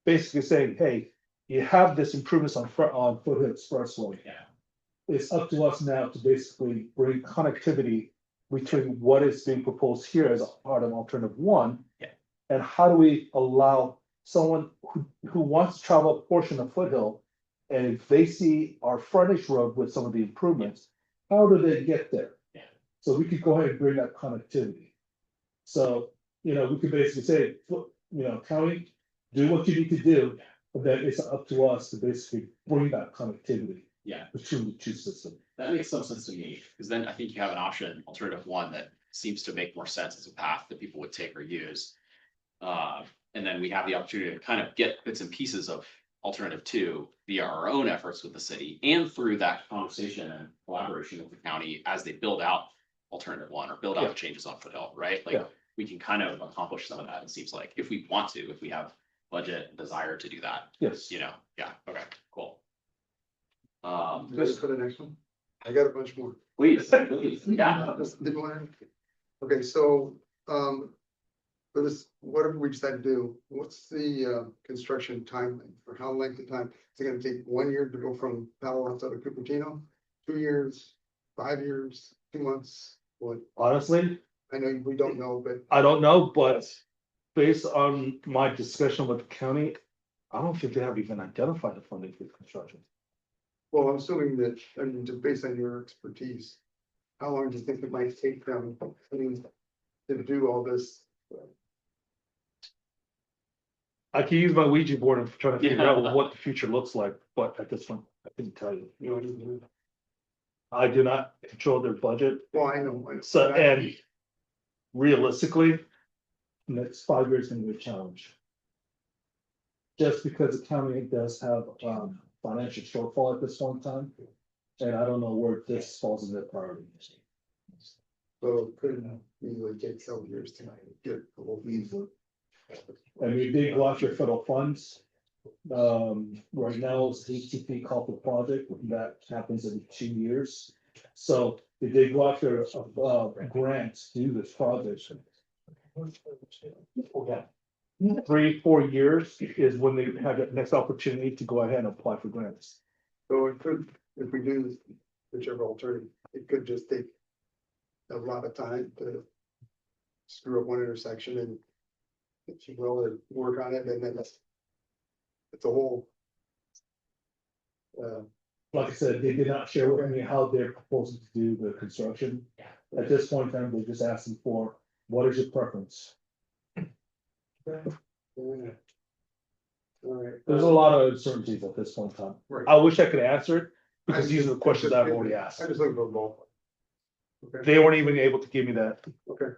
Basically saying, hey, you have this improvements on Foothill Expressway. Yeah. It's up to us now to basically bring connectivity between what is being proposed here as a part of alternative one. Yeah. And how do we allow someone who wants to travel a portion of Foothill? And if they see our frontage road with some of the improvements, how do they get there? Yeah. So we could go ahead and bring that connectivity. So, we could basically say, county, do what you need to do, but then it's up to us to basically bring that connectivity Yeah. between the two systems. That makes some sense to me, because then I think you have an option, alternative one, that seems to make more sense as a path that people would take or use. And then we have the opportunity to kind of get bits and pieces of alternative two via our own efforts with the city and through that conversation and collaboration with the county as they build out alternative one or build out the changes on Foothill, right? Like Yeah. we can kind of accomplish some of that, it seems like, if we want to, if we have budget and desire to do that, Yes. yeah, okay, cool. Just for the next one. I got a bunch more. Please, yeah. Did one? Okay, so, for this, whatever we decide to do, what's the, construction timeline for how length of time? Is it gonna take 1 year to go from Palo Alto to Cupertino? 2 years, 5 years, 2 months? What? Honestly, I know we don't know, but I don't know, but based on my discussion with the county, I don't think they have even identified the funding for construction. well, I'm assuming that, I mean, just based on your expertise, how long do you think it might take them, I mean, to do all this? I can use my Ouija board and try to figure Yeah. out what the future looks like, but at this point, I couldn't tell you. You know what I mean? I do not control their budget, Well, I know. so, and realistically, next 5 years is gonna be a challenge. Just because the county does have, financial shortfall at this point in time, and I don't know where this falls in their priority. So it could easily take several years to get the whole thing. And we did go after federal funds. Right now it's HTP Copper project, that happens in 2 years. So they did go after a grant to do this project. 3-4 years is when they have the next opportunity to go ahead and apply for grants. So it could, if we do whichever alternative, it could just take a lot of time to screw up one intersection and if you will, work on it, and then it's a whole. Like I said, they did not share with me how they're proposing to do the construction. At this point in time, they're just asking for, what is your preference? All right. There's a lot of uncertainties at this point in time. Right. I wish I could answer it, because these are the questions I've already asked. I just look for both. Okay, They weren't even able to give me that. okay.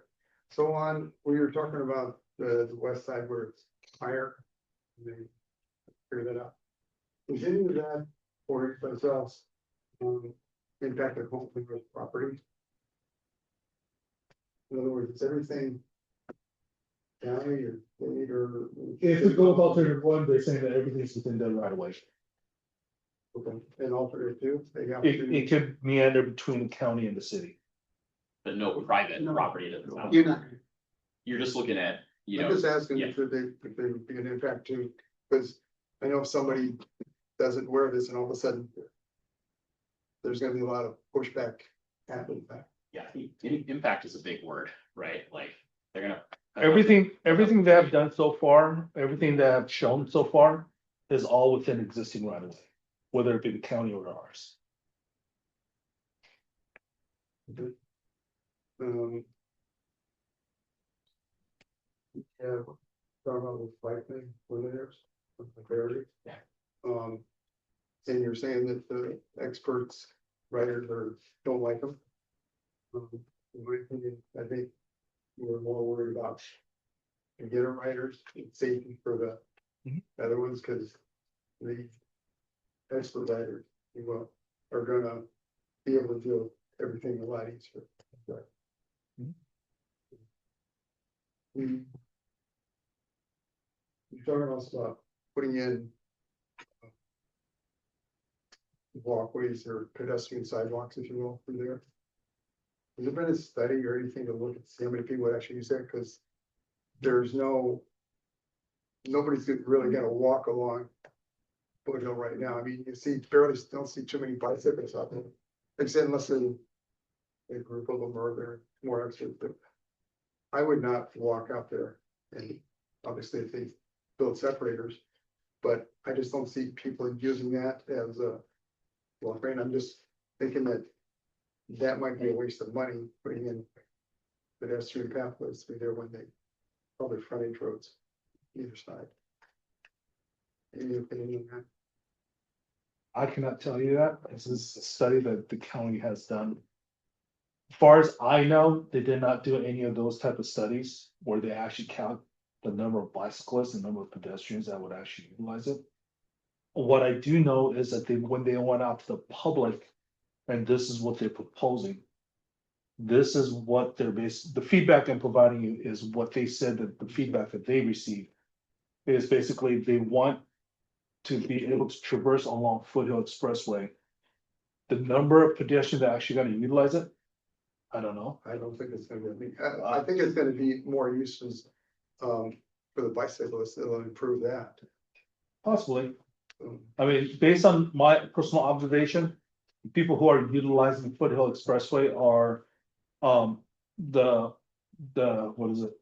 So on, we were talking about the west side where it's higher. and they Figure that out. Is any of that or anyplace else, impacted home property? In other words, it's everything county or state or. If we go with alternative one, they're saying that everything's within the right of way. Okay, and alternate two, they got. It could meander between the county and the city. But no private No. property to the town. You're not, You're just looking at, you I'm know, just asking yeah. if they would be an impact too, because I know if somebody doesn't wear this and all of a sudden. There's gonna be a lot of pushback happening back. yeah, impact is a big word, right? Like, they're gonna. Everything they have done so far, everything they have shown so far is all within existing right of way, whether it be the county or ours. Yeah, talking about the bike thing, limiters, clarity. Yeah. And you're saying that the experts, writers don't like them. In my opinion, I think we're more worried about beginner writers and safety for the Mhm. other ones, because the expert writers, you will, are gonna be able to do everything a lot easier. Mhm. You're talking also about putting in walkways or pedestrian sidewalks, if you will, through there. Has there been a study or anything to look at, see how many people would actually use that, because there's nobody's really gonna walk along Foothill right now. I mean, you see, barely don't see too many bicyclists out there, except unless a group of them are there more experts, but I would not walk out there, and obviously if they build separators, but I just don't see people using that as a walk lane. I'm just thinking that might be a waste of money, putting in pedestrian pathways through there when they probably frontage roads either side. Any opinion on that? I cannot tell you that. This is a study that the county has done. As far as I know, they did not do any of those type of studies where they actually count the number of bicyclists and number of pedestrians that would actually utilize it. What I do know is that when they went out to the public, and this is what they're proposing. This is what the feedback I'm providing you is what they said, that the feedback that they received. Is basically they want to be able to traverse along Foothill Expressway. The number of pedestrians that are actually gonna utilize it, I don't know. I don't think it's gonna be, I think it's gonna be more uses, for the bicyclists, it'll improve that. Possibly. Um, I mean, based on my personal observation, people who are utilizing Foothill Expressway are, the, what is it,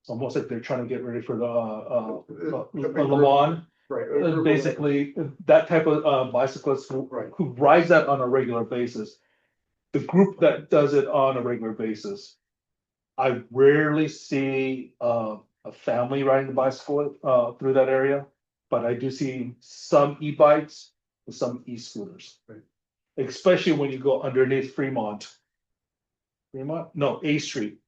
it's almost like they're trying to get ready for the Le Mans. Right. Basically, that type of bicyclist Right. who rides that on a regular basis. The group that does it on a regular basis. I rarely see a family riding the bicycle through that area, but I do see some e-bikes and some e-scooters. Right. Especially when you go underneath Fremont. No, A Street.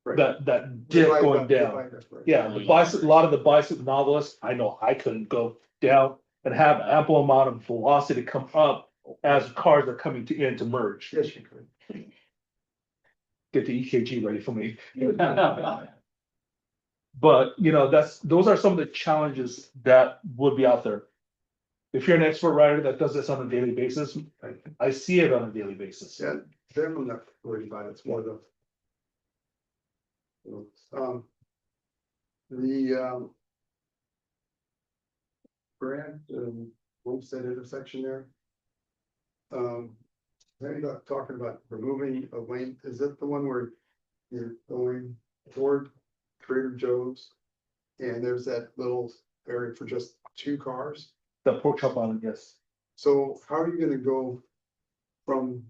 Right. That dip going down. Yeah, a lot of the bicycle novelists, I know I couldn't go down and have ample amount of velocity come up as cars are coming in to merge. Yes, you could. Get the EKG ready for me. But, those are some of the challenges that would be out there. If you're an expert writer that does this on a daily basis, I see it on a daily basis. Yeah, them I'm not worried about it, it's more the. The. Brand, Homestead intersection there. Then you got talking about removing a lane, is that the one where you're going toward Trader Joe's? And there's that little area for just 2 cars, The pork chop island, yes. so how are you gonna go from?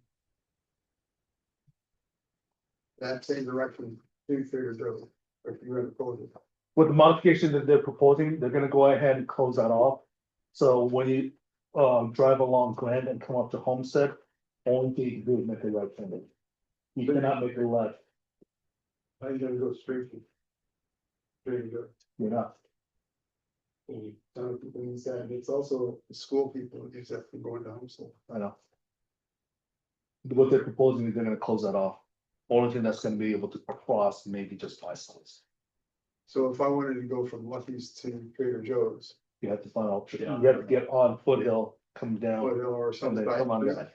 That same direction to Trader Joe's, or if you're gonna go with it? With the modification that they're proposing, they're gonna go ahead and close that off. So when you drive along Grand and come up to Homestead, only thing you can do is make a right turn. You cannot make a left, How are you gonna go straight to Trader Joe's? you're not. People use that, it's also the school people that use that for going to homeschool. I know. What they're proposing is they're gonna close that off. Only thing that's gonna be able to cross maybe just bicycles. So if I wanted to go from Lucky's to Trader Joe's, You have to find out, you have to get on Foothill, come what, down, or and something. then come on down.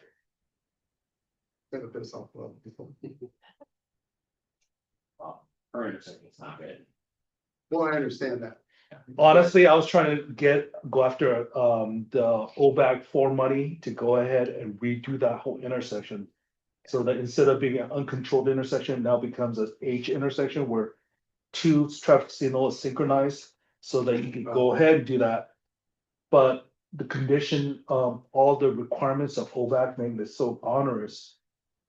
Gonna piss off a lot of people. Our intersection is not good. Well, I understand that. Honestly, I was trying to go after the OBAG for money to go ahead and redo that whole intersection. So that instead of being an uncontrolled intersection, now becomes a H intersection where 2 traffic signals synchronized. So that you can go ahead and do that. But the condition, all the requirements of OBAG made it so onerous.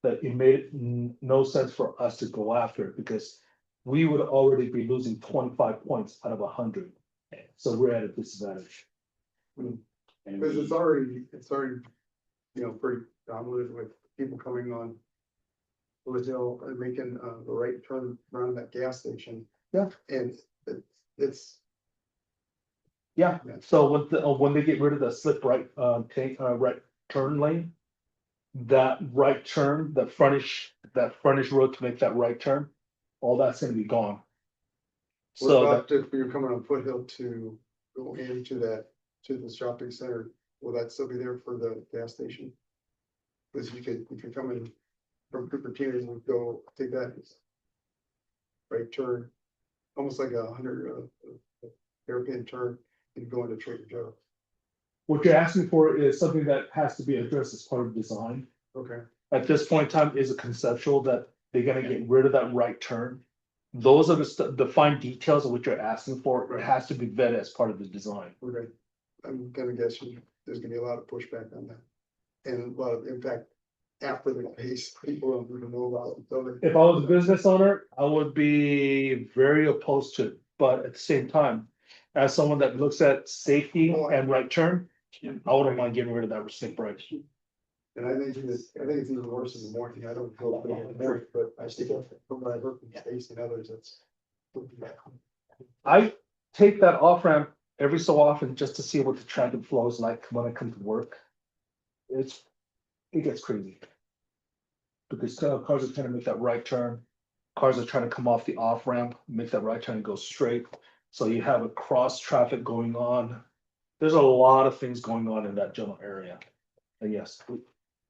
That it made no sense for us to go after it because we would already be losing 25 points out of 100. So we're at a disadvantage. And Because it's already, pretty dominant with people coming on. Hill and making the right turn around that gas station. Yeah. And it's. Yeah, Yeah. so when they get rid of the slip right, right turn lane. That right turn, that frontage road to make that right turn, all that's gonna be gone. What So about if you're coming on Foothill to go into that, to the shopping center, will that still be there for the gas station? Cause you could, if you're coming from Cupertino, you would go take that. Right turn, almost like 100 hairpin turn and go into Trader Joe's. what you're asking for is something that has to be addressed as part of design. Okay, At this point in time, is a conceptual that they're gonna get rid of that right turn. Those are the fine details of what you're asking for. It has to be vetted as part of the design. okay. I'm gonna guess there's gonna be a lot of pushback on that. And a lot of impact after the case, people don't even know about it. So If I was a business owner, I would be very opposed to it, but at the same time. As someone that looks at safety and right turn, I wouldn't mind getting rid of that slip right. And I think it's even worse in the morning. I don't go in the morning, but I still, from what I heard from Stacy and others, it's. I take that off ramp every so often just to see what the traffic flow is like when I come to work. It gets crazy. Because cars are trying to make that right turn. Cars are trying to come off the off ramp, make that right turn and go straight. So you have a cross traffic going on. There's a lot of things going on in that general area. And yes,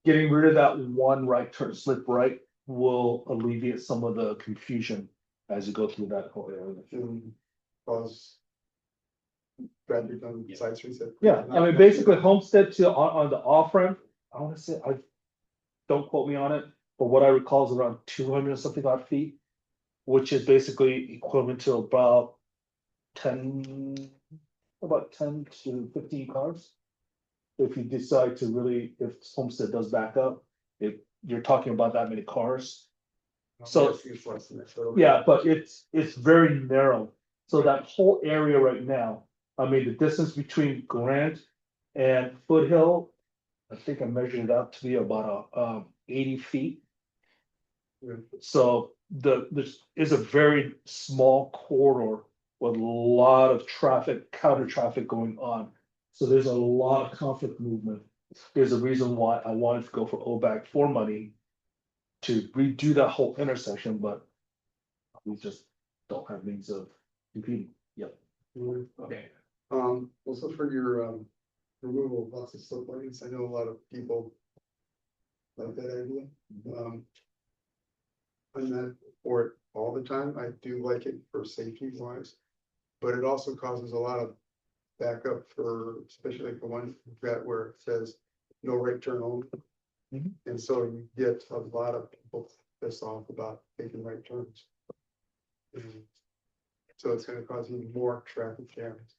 getting rid of that one right turn, slip right will alleviate some of the confusion as you go through that whole area. And cause. Traffic on side streets. Yeah, I mean, basically Homestead to on the off ramp, I wanna say, don't quote me on it, but what I recall is around 200 and something odd feet. Which is basically equivalent to about 10 to 15 cars. If you decide to really, if Homestead does back up, you're talking about that many cars. So- It's less than that, so. Yeah, but it's very narrow. So that whole area right now, I mean, the distance between Grant and Foothill. I think I measured it out to be about 80 feet. Yeah. So this is a very small corridor with a lot of traffic, counter traffic going on. So there's a lot of conflict movement. There's a reason why I wanted to go for OBAG for money. To redo that whole intersection, but we just don't have means of Competing, yep. Okay. Also for your, removal of lots of slip lanes, I know a lot of people like that idea. I'm not for it all the time. I do like it for safety wise. But it also causes a lot of backup for, especially for one that where it says no right turn only. Mhm. And so you get a lot of people pissed off about taking right turns. So it's gonna cause even more traffic jams.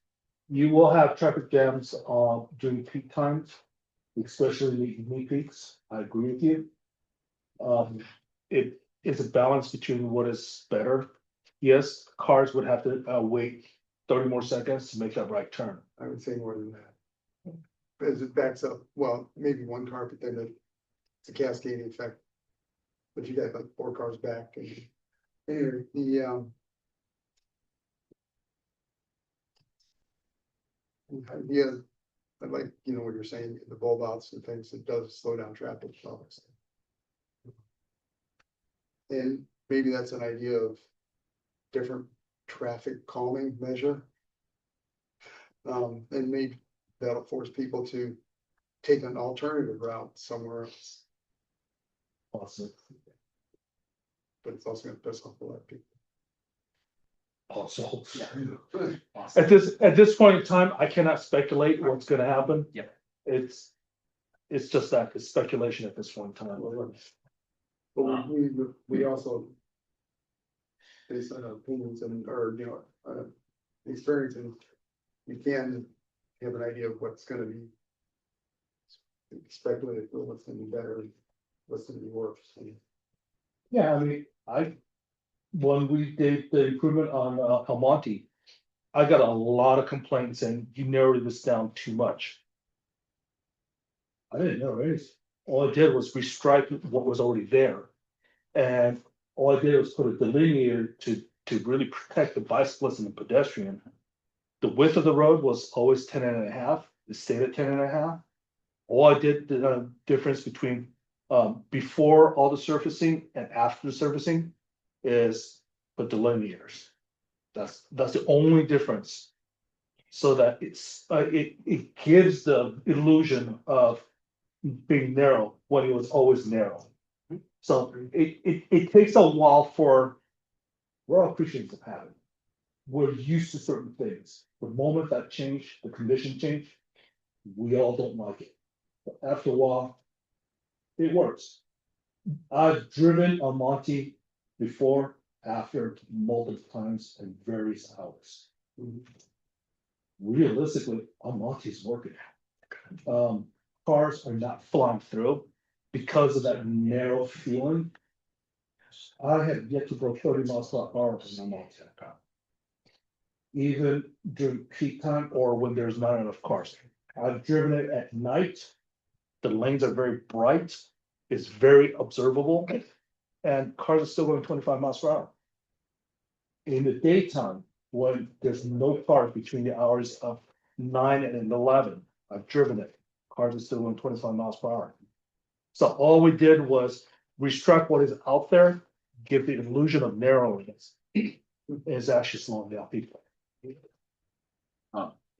You will have traffic jams during peak times, especially the evening peaks. I agree with you. It is a balance between what is better. Yes, cars would have to wait 30 more seconds to make that right turn. I would say more than that. As it backs up, well, maybe one car, but then it's a cascading effect. But you got like 4 cars back and anyway, the idea, I like, what you're saying, the bulb outs and things, it does slow down traffic. Obviously. And maybe that's an idea of different traffic calming measure. And maybe that'll force people to take an alternative route somewhere else, Also, but it's also gonna piss off a lot of people. also. Awesome. At this point in time, I cannot speculate what's gonna happen. Yep. It's just that, it's speculation at this point in time. But we also. Based on opinions and, or, experience, and you can have an idea of what's gonna be. Speculative, what's gonna be better, what's gonna be worse. Yeah, I mean, when we did the improvement on El Monte, I got a lot of complaints saying you narrowed this down too much. I didn't know it. All I did was restripe what was already there. And all I did was put a delineator to really protect the bicyclist and the pedestrian. The width of the road was always 10.5. It stayed at 10.5. All I did, the difference between before all the surfacing and after the surfacing is put delineators. That's the only difference. So that it gives the illusion of being narrow when it was always narrow. So it takes a while for, we're all creatures of habit. We're used to certain things. The moment that change, the condition change, we all don't like it. But after a while, it works. I've driven on Monte before, after, multiple times in various hours. Realistically, on Monte's working. Cars are not flying through because of that narrow feeling. I have yet to go 30 miles per hour on Monte. Even during peak time or when there's not enough cars. I've driven it at night. The lanes are very bright. It's very observable. And cars are still going 25 miles per hour. In the daytime, when there's no cars between the hours of 9 and 11, I've driven it. Cars are still going 25 miles per hour. So all we did was restrict what is out there, give the illusion of narrowness. It's actually slowing down people.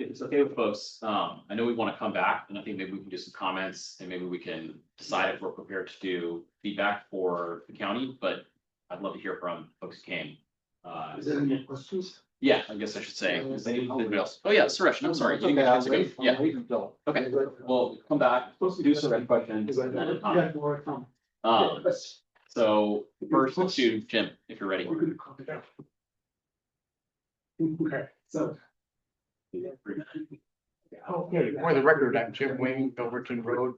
If it's okay with folks, I know we want to come back and I think maybe we can do some comments and maybe we can decide if we're prepared to do feedback for the county, but I'd love to hear from folks who came. Is there any questions? Yeah, I guess I should say, is anybody else? Oh, yeah, Suresh, I'm sorry. You didn't get a chance to go. Yeah, okay, we'll come back, do some questions. and then, So first to Jim, if you're ready. Okay, so. Okay, for the record, I'm Jim Wing, Overton Road,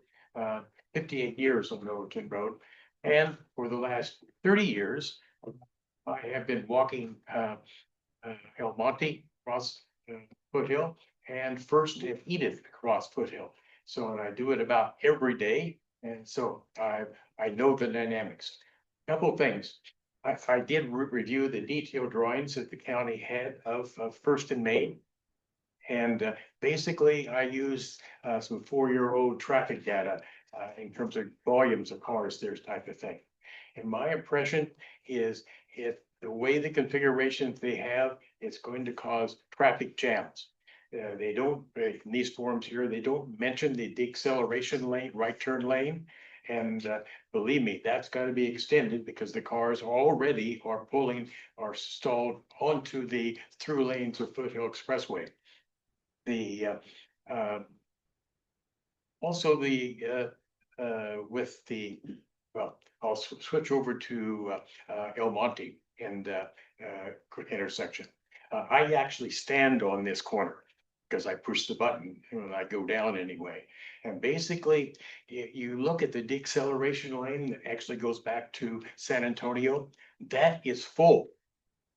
58 years on Overton Road. And for the last 30 years, I have been walking El Monte across Foothill and First and Edith across Foothill. So I do it about every day. And so I know the dynamics. Couple of things. I did review the detailed drawings that the county had of First and Main. And basically, I used some 4-year-old traffic data in terms of volumes of cars, there's type of thing. And my impression is if the way the configurations they have, it's going to cause traffic jams. They don't, in these forms here, they don't mention the deceleration lane, right turn lane. And believe me, that's got to be extended because the cars already are stalled onto the through lanes of Foothill Expressway. The also with the, well, I'll switch over to El Monte and intersection. I actually stand on this corner because I push the button when I go down anyway. And basically, you look at the deceleration lane that actually goes back to San Antonio, that is full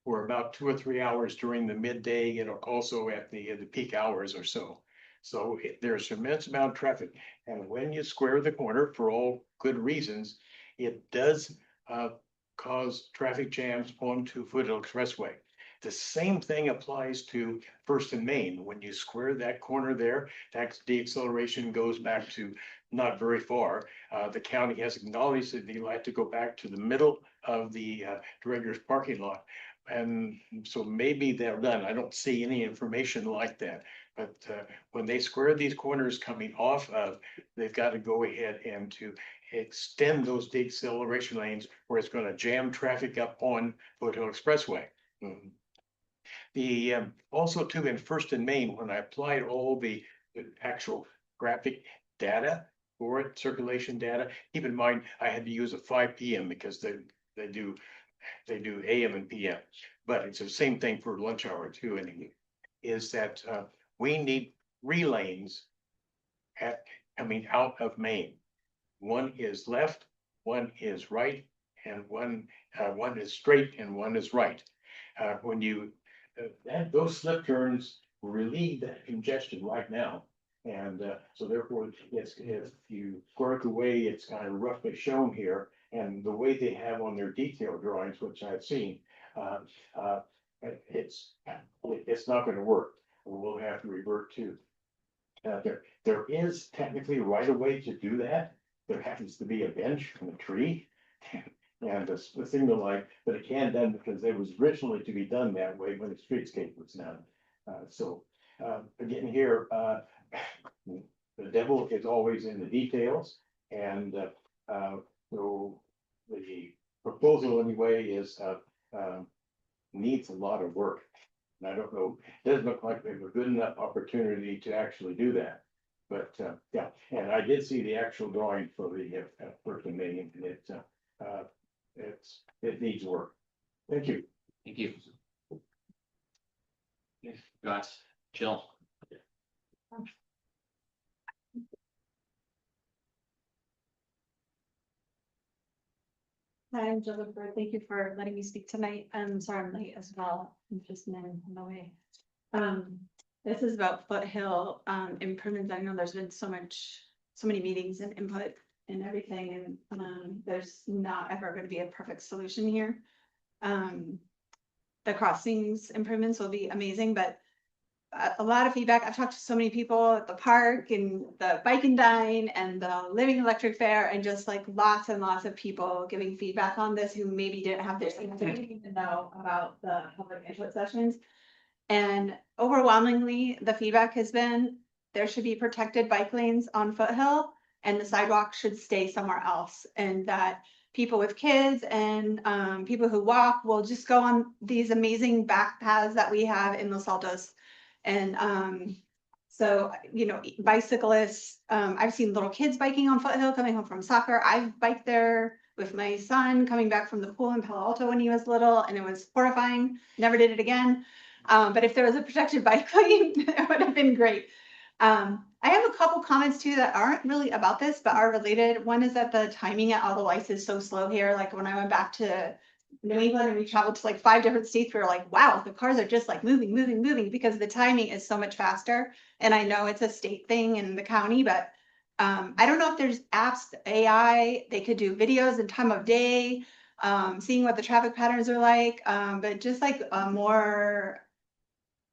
for about 2 or 3 hours during the midday and also at the peak hours or so. So there's immense amount of traffic. And when you square the corner for all good reasons, it does cause traffic jams onto Foothill Expressway. The same thing applies to First and Main. When you square that corner there, that deceleration goes back to not very far. The county has acknowledged that they'd like to go back to the middle of the director's parking lot. And so maybe they're done. I don't see any information like that. But when they square these corners coming off of, they've got to go ahead and to extend those deceleration lanes where it's going to jam traffic up on Foothill Expressway. The also too in First and Main, when I applied all the actual graphic data for it, circulation data, keep in mind I had to use a 5 p.m. because they do AM and PM, but it's the same thing for lunch hour too. Anyway, is that we need 3 lanes coming out of Main. One is left, one is right, and one is straight and one is right. When you those slip turns relieve that congestion right now. And so therefore, if you work the way it's kind of roughly shown here, and the way they have on their detail drawings, which I've seen, it's not going to work. We'll have to revert to. There is technically right of way to do that. There happens to be a bench and a tree. And the signal light, but it can done because it was originally to be done that way when the streetscape was done. So again here, the devil is always in the details, and so the proposal anyway is needs a lot of work. And I don't know, it doesn't look like they have a good enough opportunity to actually do that. But yeah, and I did see the actual drawing for the First and Main, and it needs work. Thank you. Thank you. Got Jill. Hi, I'm Jennifer. Thank you for letting me speak tonight. I'm sorry I'm late as well. I'm just on the way. This is about Foothill improvements. I know there's been so many meetings and input and everything, and there's not ever going to be a perfect solution here. The crossings improvements will be amazing, but a lot of feedback. I've talked to so many people at the park and the Bike and Dine and the Living Electric Fair, and just like lots and lots of people giving feedback on this who maybe didn't have their didn't even know about the public input sessions. And overwhelmingly, the feedback has been there should be protected bike lanes on Foothill, and the sidewalk should stay somewhere else, and that people with kids and people who walk will just go on these amazing back paths that we have in Los Altos. And so, you know, bicyclists, I've seen little kids biking on Foothill coming home from soccer. I've biked there with my son coming back from the pool in Palo Alto when he was little, and it was horrifying. Never did it again. But if there was a protected bike lane, it would have been great. I have a couple comments too that aren't really about this, but are related. One is that the timing at all the lights is so slow here. Like when I went back to New England and we traveled to like 5 different states, we were like, wow, the cars are just like moving, because the timing is so much faster. And I know it's a state thing in the county, but I don't know if there's apps, AI, they could do videos and time of day, seeing what the traffic patterns are like, but just like a more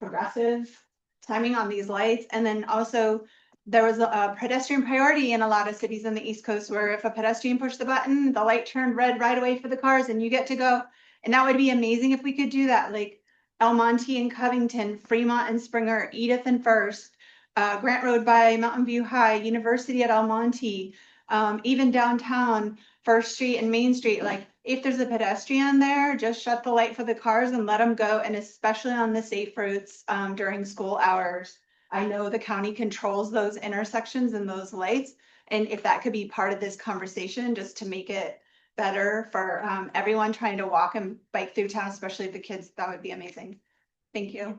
progressive timing on these lights. And then also there was a pedestrian priority in a lot of cities in the East Coast where if a pedestrian pushed the button, the light turned red right away for the cars and you get to go. And that would be amazing if we could do that, like El Monte and Covington, Fremont and Springer, Edith and First, Grant Road by Mountain View High, University at El Monte, even downtown, First Street and Main Street, like if there's a pedestrian there, just shut the light for the cars and let them go, and especially on the safe routes during school hours. I know the county controls those intersections and those lights, and if that could be part of this conversation, just to make it better for everyone trying to walk and bike through town, especially the kids, that would be amazing. Thank you.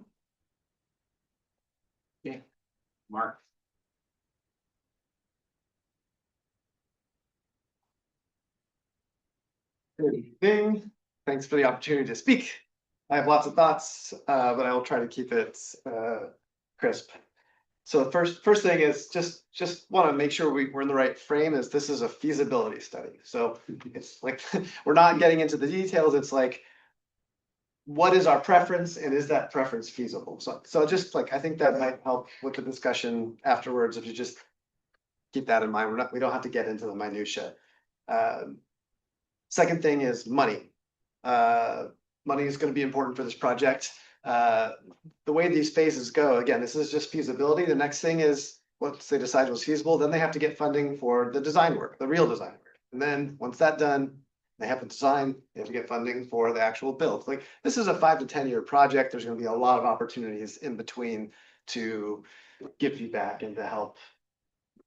Mark? Good evening. Thanks for the opportunity to speak. I have lots of thoughts, but I will try to keep it crisp. So the first thing is just want to make sure we're in the right frame, is this is a feasibility study. So it's like, we're not getting into the details. It's like, what is our preference and is that preference feasible? So just like, I think that might help with the discussion afterwards, if you just keep that in mind. We don't have to get into the minutia. Second thing is money. Money is going to be important for this project. The way these phases go, again, this is just feasibility. The next thing is, once they decide was feasible, then they have to get funding for the design work, the real design work. And then once that's done, they have to design, they have to get funding for the actual build. Like, this is a 5 to 10 year project. There's going to be a lot of opportunities in between to give feedback and to help,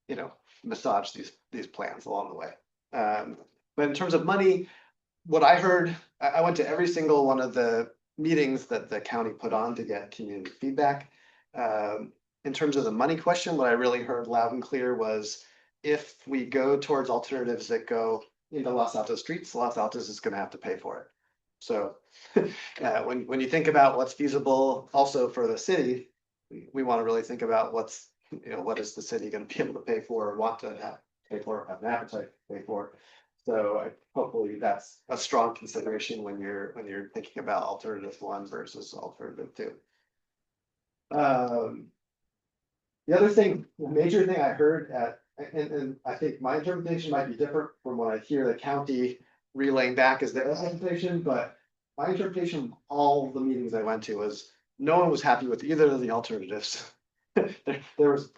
you know, massage these plans along the way. But in terms of money, what I heard, I went to every single one of the meetings that the county put on to get community feedback. In terms of the money question, what I really heard loud and clear was, if we go towards alternatives that go into Los Altos streets, Los Altos is going to have to pay for it. So when you think about what's feasible also for the city, we want to really think about what's, you know, what is the city going to be able to pay for, or want to pay for, have an appetite to pay for. So hopefully that's a strong consideration when you're thinking about alternative 1 versus alternative 2. The other thing, the major thing I heard and I think my interpretation might be different from what I hear the county relaying back as their interpretation, but my interpretation of all the meetings I went to was no one was happy with either of the alternatives. There was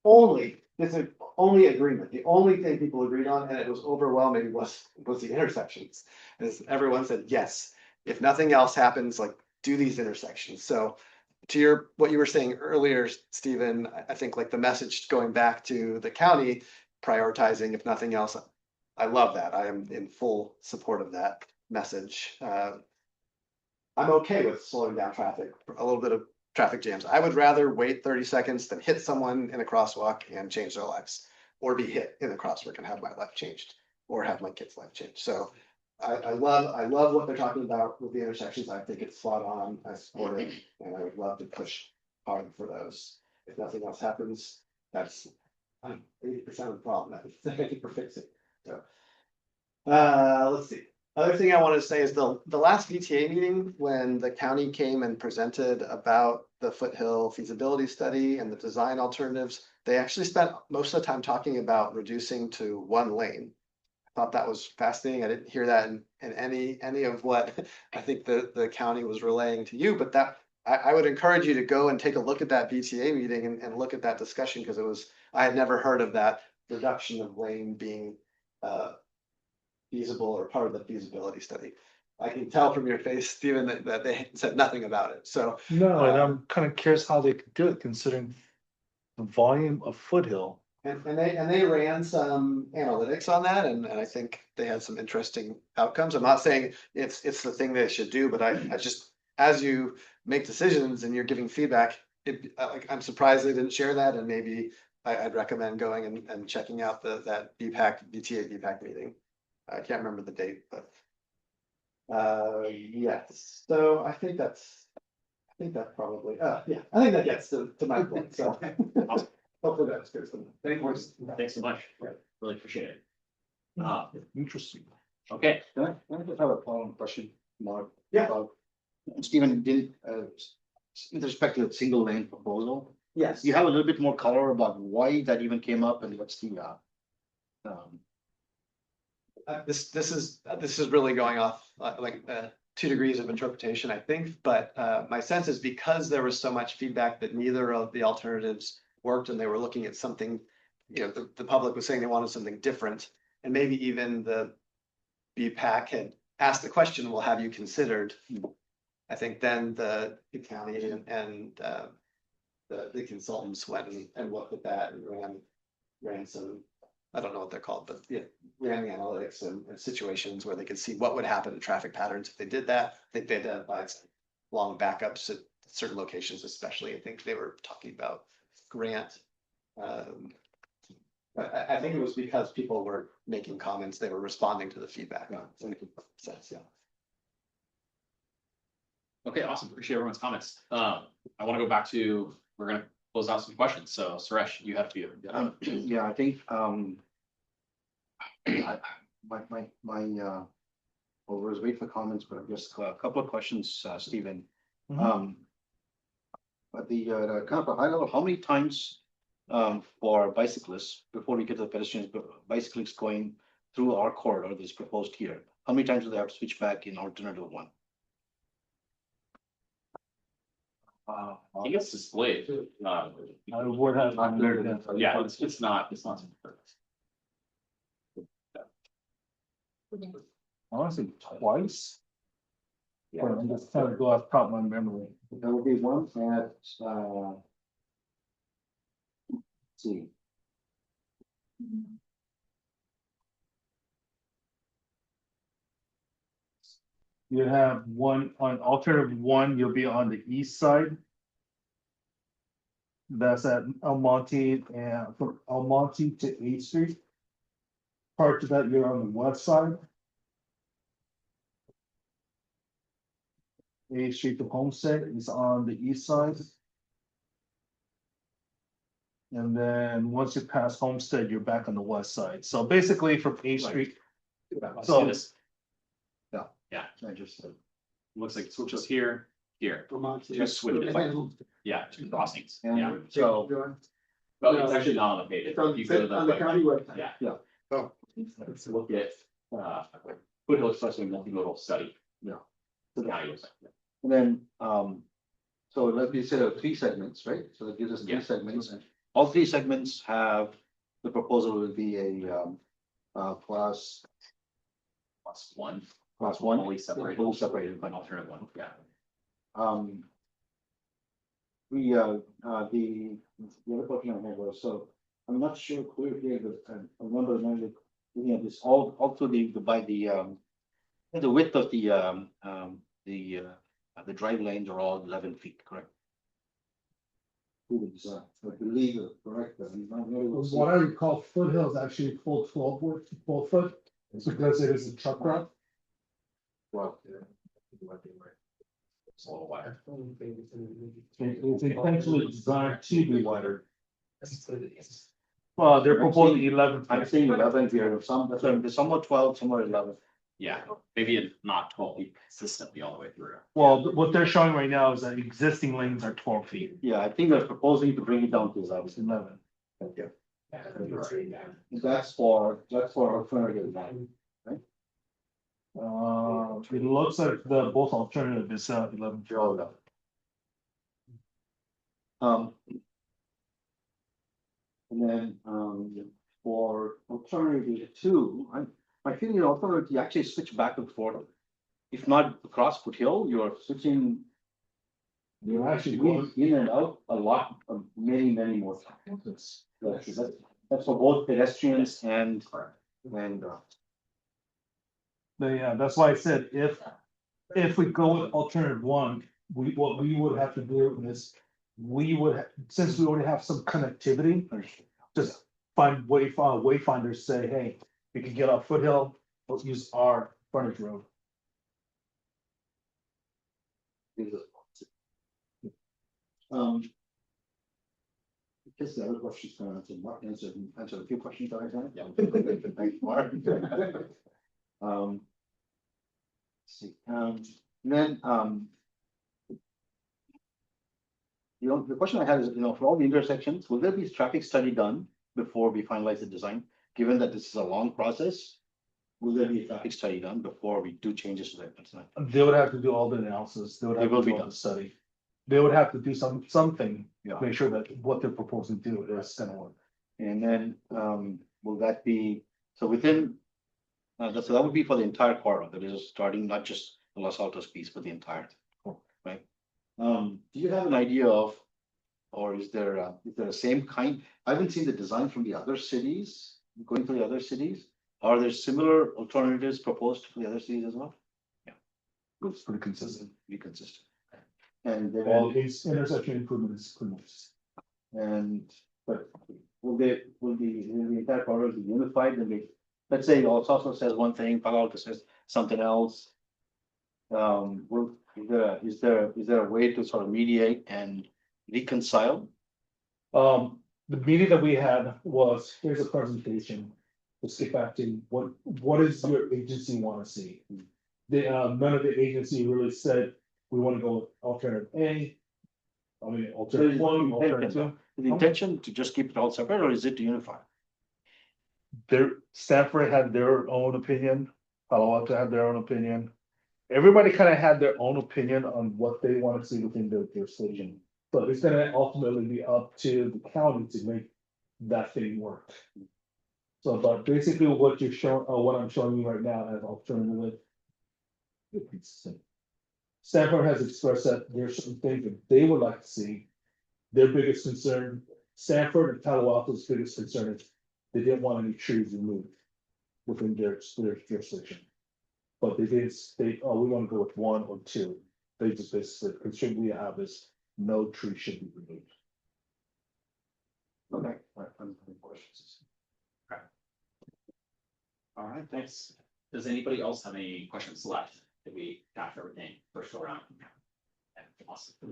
only agreement. The only thing people agreed on, and it was overwhelming, was the intersections. As everyone said, yes, if nothing else happens, like, do these intersections. So to what you were saying earlier, Stephen, I think like the message going back to the county prioritizing, if nothing else, I love that. I am in full support of that message. I'm okay with slowing down traffic, a little bit of traffic jams. I would rather wait 30 seconds than hit someone in a crosswalk and change their lives, or be hit in a crosswalk and have my life changed, or have my kid's life changed. So I love what they're talking about with the intersections. I think it's spot on. I support it, and I would love to push hard for those. If nothing else happens, that's 80% of the problem. I think we're fixing. So let's see. Other thing I wanted to say is the last VTA meeting, when the county came and presented about the Foothill feasibility study and the design alternatives, they actually spent most of the time talking about reducing to 1 lane. I thought that was fascinating. I didn't hear that in any of what I think the county was relaying to you, but that I would encourage you to go and take a look at that VTA meeting and look at that discussion, because I had never heard of that reduction of lane being feasible or part of the feasibility study. I can tell from your face, Stephen, that they said nothing about it. So No, and I'm kind of curious how they could do it, considering the volume of Foothill. And they ran some analytics on that, and I think they had some interesting outcomes. I'm not saying it's the thing they should do, but I just, as you make decisions and you're giving feedback, I'm surprised they didn't share that, and maybe I'd recommend going and checking out that VTA BPAC meeting. I can't remember the date, but yes. So I think that's probably yeah. I think that gets to my point. So hopefully that's good. Thanks so much. Really appreciate it. Interesting. Okay. Can I just have a follow-up question, Mark? Yeah. Stephen, with respect to the single lane proposal, Yes. You have a little bit more color about why that even came up and what's the, This is really going off like 2 degrees of interpretation, I think, but my sense is because there was so much feedback that neither of the alternatives worked and they were looking at something, you know, the public was saying they wanted something different. And maybe even the BPAC had asked the question, well, have you considered? I think then the county and the consultants went and looked at that and ran some, I don't know what they're called, but yeah, ran the analytics and situations where they could see what would happen in traffic patterns if they did that. I think they identified some long backups at certain locations, especially. I think they were talking about Grant. But I think it was because people were making comments, they were responding to the feedback. Sense, yeah. Okay, awesome. Appreciate everyone's comments. I want to go back to, we're gonna close out some questions. So Suresh, you have a few. yeah, I think, well, we'll wait for comments, but just a couple of questions, Stephen. Mhm. But the kind of a high level, how many times for bicyclists, before we get to the pedestrians, bicyclists going through our corridor that's proposed here, how many times do they have to switch back in alternative one? I think it's displayed. I would have. Yeah, it's not. Honestly, twice. Yeah, I'm just trying to go off the top of my memory. There will be one at, let's see. You have one on alternative one, you'll be on the east side. That's at Almonte and from Almonte to 8th Street. Part of that, you're on the west side. 8th Street to Homestead is on the east side. And then once you pass Homestead, you're back on the west side. So basically from 8th Street. So this, Yeah, I just said. looks like it switches here, here. Vermont. Two switches. Yeah, two crossings. And Yeah. so, But it's actually not on the page. It's on, You go to on the county website. Yeah. Oh. Let's look at Foothill Expressway multimodal study. Yeah. The county website. and then, so let me say there are 3 segments, right? So that gives us 3 Yeah. segments. All 3 segments have, the proposal will be a class Plus one. Class 1. Fully separated. Fully separated. By an alternate one, yeah. We, the other question I had was, so I'm not sure clearly, but I remember looking at this, all through by the width of the drive lanes are all 11 feet, correct? I believe it, correct, but I'm not really. What I recall, Foothill is actually full 12 foot, it's because it is a truck route. Well, It's a little wider. It's intentionally designed to be wider. Well, they're proposing 11. I'm seeing 11 here, some are 12, some are 11. Yeah, maybe it's not 12 feet consistently all the way through. Well, what they're showing right now is that existing lanes are 12 feet. Yeah, I think they're proposing to bring it down to 11. That's for alternative line. It looks like the both alternative is 11. And then, for alternative 2, I feel you alternative, you actually switch back and forth. If not across Foothill, you're switching. You're actually going in and out a lot, many more times. That's for both pedestrians and. Yeah, that's why I said if we go with alternative 1, what we would have to do is since we already have some connectivity, just find wayfinders say, hey, we can get off Foothill, let's use our frontage road. I guess the other questions can answer a few questions that I had. Yeah. Thanks, Mark. See, then, the question I had is, for all the intersections, will there be a traffic study done before we finalize the design? Given that this is a long process, will there be a traffic study done before we do changes to that design? They would have to do all the analysis, they would It have will to be do all done. the study. They would have to do something, Yeah. to make sure that what they're proposing to do is gonna work. And then, will that be, so within, so that would be for the entire corridor, that is starting not just the Los Altos piece, but the entire, right? Do you have an idea of, or is there a same kind? I haven't seen the design from the other cities, going to the other cities. Are there similar alternatives proposed for the other cities as well? It's pretty consistent. Be consistent. And All then, these intersection improvements, pretty much. but will the entire corridor be unified and let's say Los Altos says one thing, Palo Alto says something else. Is there a way to sort of mediate and reconcile? The meeting that we had was, here's a presentation. Let's get back to what does your agency wanna see? None of the agency really said, we wanna go with alternative A. I mean, alternative one, alternative two. The intention to just keep it all separate, or is it to unify? Stanford had their own opinion, Palo Alto had their own opinion. Everybody kind of had their own opinion on what they want to see within their jurisdiction. But it's gonna ultimately be up to the county to make that thing work. So, but basically what you're showing, what I'm showing you right now as alternative. Stanford has expressed that there are certain things that they would like to see. Their biggest concern, Stanford and Palo Alto's biggest concern is they didn't want any trees removed within their jurisdiction. But they didn't state, oh, we want to go with one or two. They just basically, the concern we have is no tree should be removed. Okay. All right, any questions? All right, thanks. Does anybody else have any questions left? Did we capture everything first go around? Yeah, awesome. I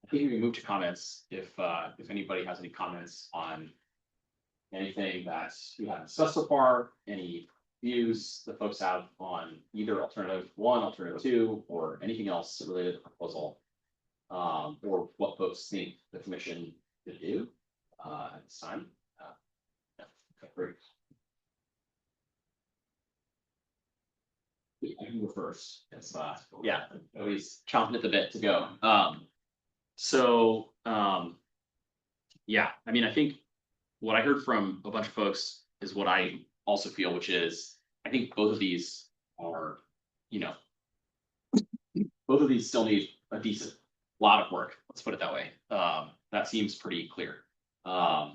think we can move to comments if anybody has any comments on anything that we haven't discussed so far, any views the folks have on either alternative one, alternative two, or anything else related to the proposal. Or what folks think the commission should do at this time. Yeah, okay, great. I can go first. It's yeah, always chomping at the bit to go. Yeah, I mean, I think what I heard from a bunch of folks is what I also feel, which is I think both of these are, both of these still need a decent lot of work. Let's put it that way. That seems pretty clear. I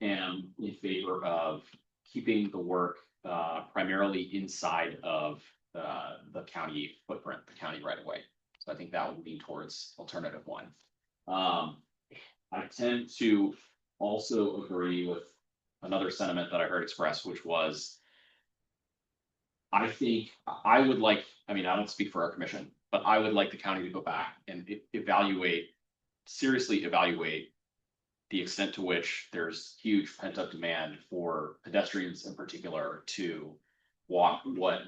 am in favor of keeping the work primarily inside of the county footprint, the county right away. So I think that would lean towards alternative one. I tend to also agree with another sentiment that I heard expressed, which was, I think I would like, I mean, I don't speak for our commission, but I would like the county to go back and seriously evaluate the extent to which there's huge pent up demand for pedestrians in particular to walk what,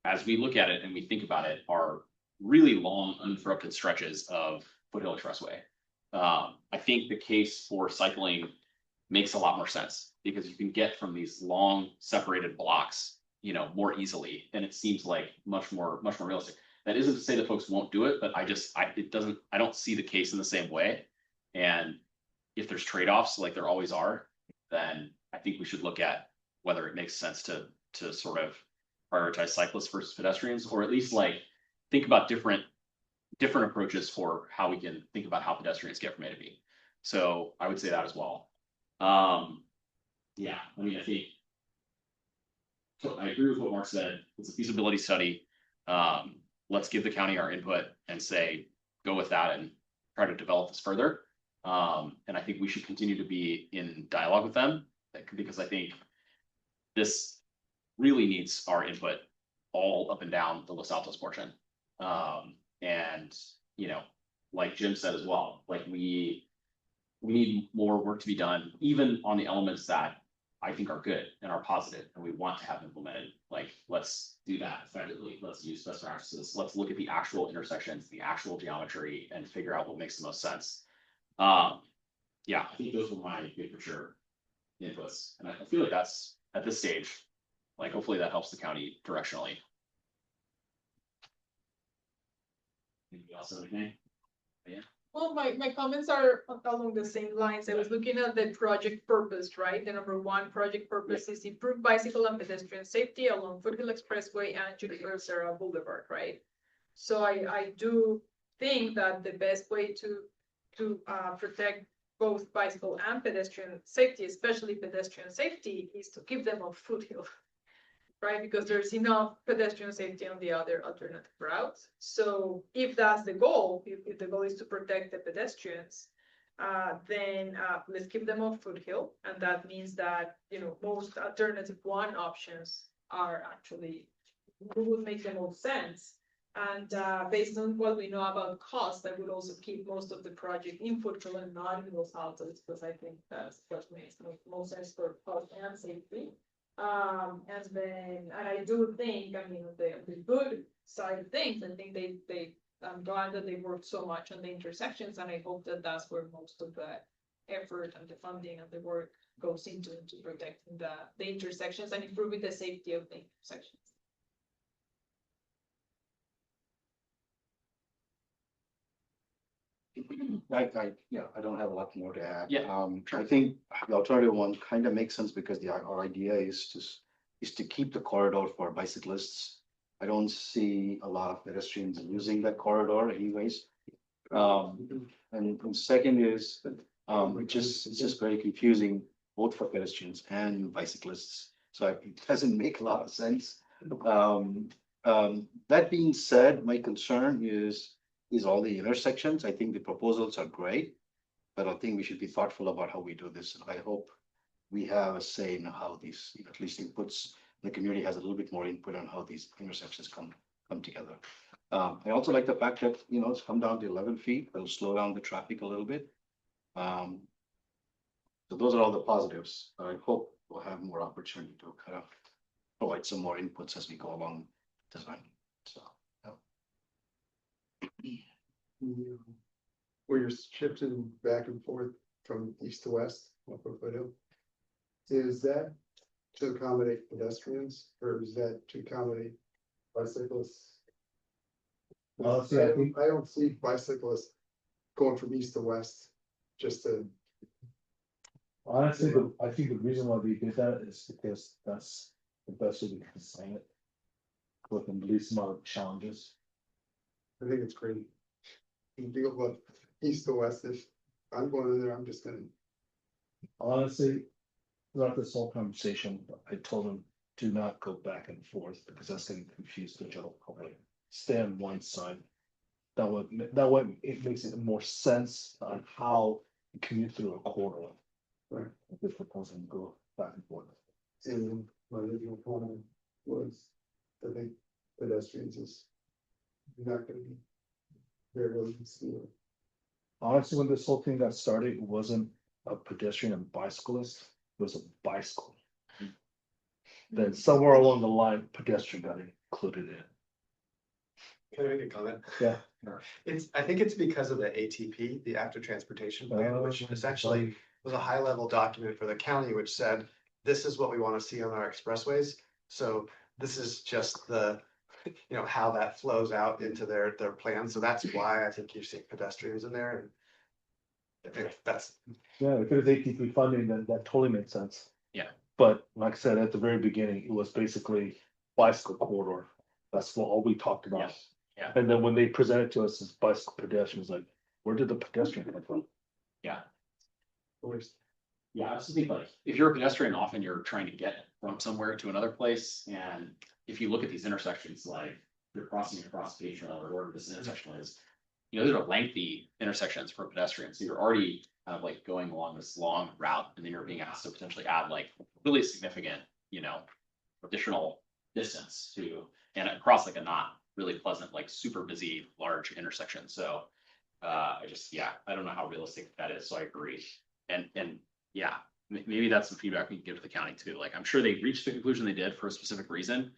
as we look at it and we think about it, are really long uninterrupted stretches of Foothill Expressway. I think the case for cycling makes a lot more sense because you can get from these long separated blocks, more easily, and it seems like much more realistic. That isn't to say that folks won't do it, but I don't see the case in the same way. And if there's trade-offs like there always are, then I think we should look at whether it makes sense to sort of prioritize cyclists versus pedestrians, or at least like think about different approaches for how we can think about how pedestrians get from A to B. So I would say that as well. Yeah, I mean, I agree with what Mark said. It's a feasibility study. Let's give the county our input and say, go with that and try to develop this further. And I think we should continue to be in dialogue with them because I think this really needs our input all up and down the Los Altos portion. And like Jim said as well, like we need more work to be done, even on the elements that I think are good and are positive and we want to have implemented, like, let's do that effectively. Let's use best practices. Let's look at the actual intersections, the actual geometry and figure out what makes the most sense. Yeah, I think those were my big picture inputs. And I feel like that's at this stage, like, hopefully that helps the county directionally. Anybody else have anything? Well, my comments are along the same lines. I was looking at the project purpose, right? The number one project purpose is improve bicycle and pedestrian safety along Foothill Expressway and Juniper Serra Boulevard, right? So I do think that the best way to protect both bicycle and pedestrian safety, especially pedestrian safety, is to keep them off Foothill. Right, because there's enough pedestrian safety on the other alternative routes. So if that's the goal, if the goal is to protect the pedestrians, then let's keep them off Foothill. And that means that, you know, most alternative one options are actually, would make the most sense. And based on what we know about cost, I would also keep most of the project in Foothill and not in Los Altos, because I think that's what makes most sense for cost and safety. And I do think, I mean, the good side of things, I think I'm glad that they worked so much on the intersections, and I hope that that's where most of the effort and the funding and the work goes into protecting the intersections and improving the safety of the intersections. I don't have a lot more to add. Yeah, I think the alternative one kind of makes sense because our idea is to keep the corridor for bicyclists. I don't see a lot of pedestrians using that corridor anyways. And second is, it's just very confusing both for pedestrians and bicyclists. So it doesn't make a lot of sense. That being said, my concern is all the intersections. I think the proposals are great, but I think we should be thoughtful about how we do this. And I hope we have a say in how these, at least inputs, the community has a little bit more input on how these intersections come together. I also like the fact that, you know, it's come down to 11 feet. It'll slow down the traffic a little bit. So those are all the positives. I hope we'll have more opportunity to kind of provide some more inputs as we go along design. So. Where you're shifting back and forth from east to west, up of Foothill. Is that to accommodate pedestrians or is that to accommodate bicyclists? See, I think- I don't see bicyclists going from east to west, just to, Honestly, I think the reason why we did that is because that's the best way we can design it. With the least amount of challenges. I think it's great. You deal with east to west, if I'm going in there, I'm just gonna, Honestly, throughout this whole conversation, I told him, do not go back and forth because that's going to confuse the general public. Stay on one side. That way it makes it more sense on how you commute through a corridor. Right. If they're proposing to go back and forth. in my original comment was, I think pedestrians is not gonna be very well concealed. Honestly, when this whole thing got started, it wasn't a pedestrian and bicyclist, it was a bicycle. Then somewhere along the line, pedestrian got included in. Can I make a comment? Yeah. I think it's because of the ATP, the Active Transportation Plan, which essentially was a high level document for the county, which said, this is what we want to see on our expressways. So this is just the, you know, how that flows out into their plan. So that's why I think you're seeing pedestrians in there. And I think that's, Yeah, if it was ATP funding, then that totally makes sense. Yeah. But like I said, at the very beginning, it was basically bicycle corridor. That's all we talked about. Yeah. And then when they presented to us as bicycle pedestrians, like, where did the pedestrian come from? Yeah. Of course. Yeah, I was thinking, like, if you're a pedestrian, often you're trying to get from somewhere to another place, and if you look at these intersections, like, you're crossing across Page Trail or wherever this intersection is, you know, these are lengthy intersections for pedestrians, so you're already kind of like going along this long route, and then you're being asked to potentially add like really significant, you know, additional distance to, and across like a not really pleasant, like super busy, large intersection, so I just, yeah, I don't know how realistic that is, so I agree. And yeah, maybe that's some feedback we can give to the county too. Like, I'm sure they reached the conclusion they did for a specific reason.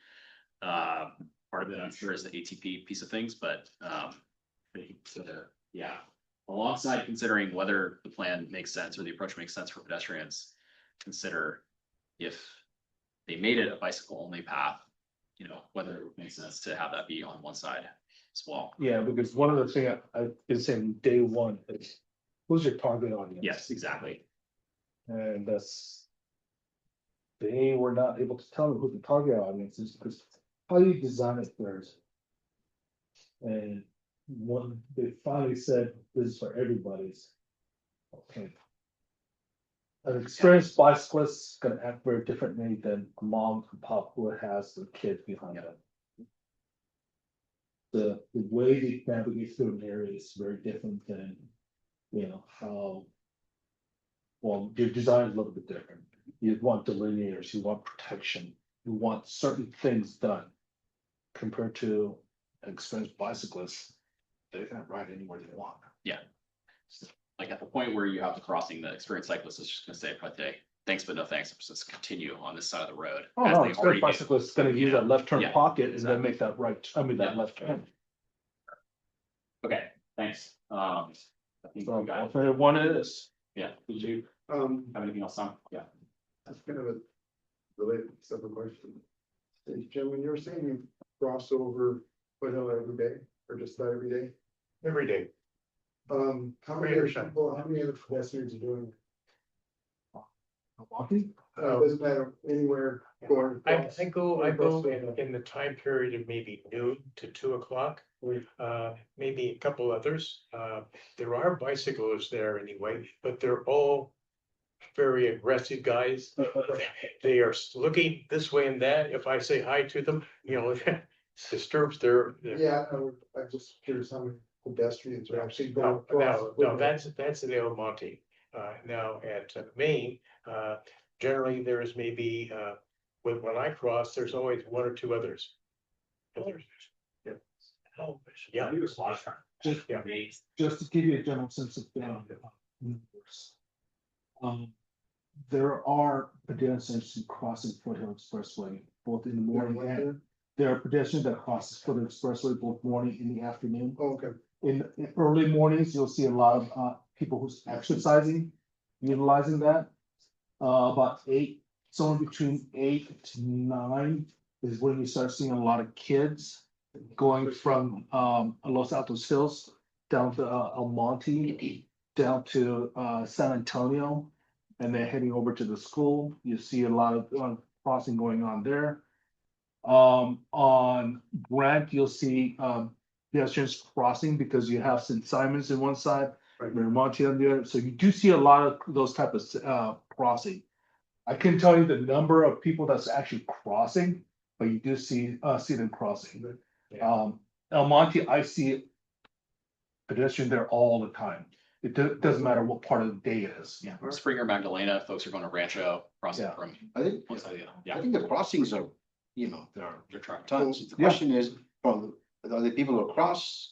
Part of it, I'm sure, is the ATP piece of things, but, yeah. Alongside considering whether the plan makes sense or the approach makes sense for pedestrians, consider if they made it a bicycle only path, you know, whether it would make sense to have that be on one side as well. Yeah, because one of the things I've been saying day one is, who's your target audience? Yes, exactly. And that's. They were not able to tell me who the target audience is, because how do you design it first? And when they finally said this is for everybody's. Okay. An experienced bicyclist is gonna act very differently than a mom and pop who has the kid behind them. The way they navigate through an area is very different than, you know, how. Well, your design is a little bit different. You want delineators, you want protection, you want certain things done. Compared to an experienced bicyclist, they can ride anywhere they want. Like at the point where you have the crossing, the experienced cyclist is just gonna say, "Right there, thanks, but no thanks, just continue on this side of the road." Oh, as no, they experienced already do. bicyclist is gonna use that left turn Yeah, pocket and then make that right, that Yeah. left turn. Okay, thanks. I think So, we got, alternative one is, yeah, did you have anything else on? Yeah. That's kind of a related separate question. Hey, Jim, when you were saying you cross over Foothill every day, or just about every day, Every day. how many other people, how many other pedestrians are doing? walking, It doesn't matter anywhere going. I across- go across the- in the time period of maybe noon to 2 o'clock. Maybe a couple others. There are bicyclists there anyway, but they're all very aggressive guys. They are looking this way and that. If I say hi to them, you know, disturbs their. Yeah, I'm just curious how many pedestrians are actually going No, across. no, that's in El Monte. Now at Maine, generally there's maybe, when I cross, there's always one or two others. Yeah. Oh, yeah. just, Yeah. just to give you a general sense of numbers. There are pedestrians crossing Foothill Expressway, both in the morning and. There are pedestrians that cross Foothill Expressway both morning and the afternoon. Oh, okay. In early mornings, you'll see a lot of people who's exercising, utilizing that. About 8, somewhere between 8 to 9 is when you start seeing a lot of kids going from Los Altos Hills down to El Monte, down to San Antonio, and then heading over to the school. You see a lot of crossing going on there. On Grant, you'll see pedestrians crossing because you have St. Simon's in one side, Right. Monte on the other. So you do see a lot of those type of crossing. I can tell you the number of people that's actually crossing, but you do see them crossing. Yeah. El Monte, I see pedestrian there all the time. It doesn't matter what part of the day it is. Yeah, Springer, Magdalena, folks are going to Rancho, crossing Yeah. from I think, one side to the other. I Yeah, think the crossings are, you know, there are they're trying. tons. The Yeah. question is, from, are the people who go across,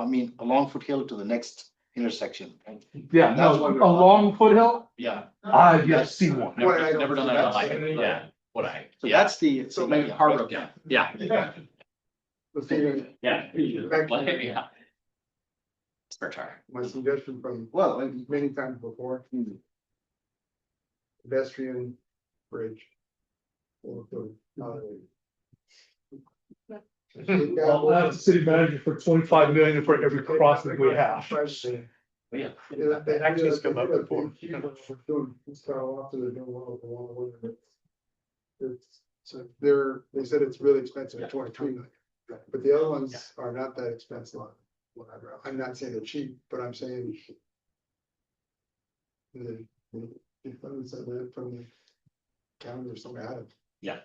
I mean, along Foothill to the next intersection? Right? Yeah, That's no, why we're- along Foothill, Yeah, I've yet to see one. Well, I don't never done think that in my that's- life. Yeah, what I, So yeah. that's the. So Maybe Harborough, yeah, yeah, Let's see, yeah. Back to- Like, yeah. Spare tire. my suggestion from Well, I- many times before. Pedestrian bridge. Or, I'll ask the city manager for 25 million for every crossing we have. Yeah. That actually has come up before. It's, so they said it's really expensive at 23 million, but the other ones are not that expensive. Whatever, I'm not saying they're cheap, but I'm saying. The funds that went from the county or something out of. Yeah.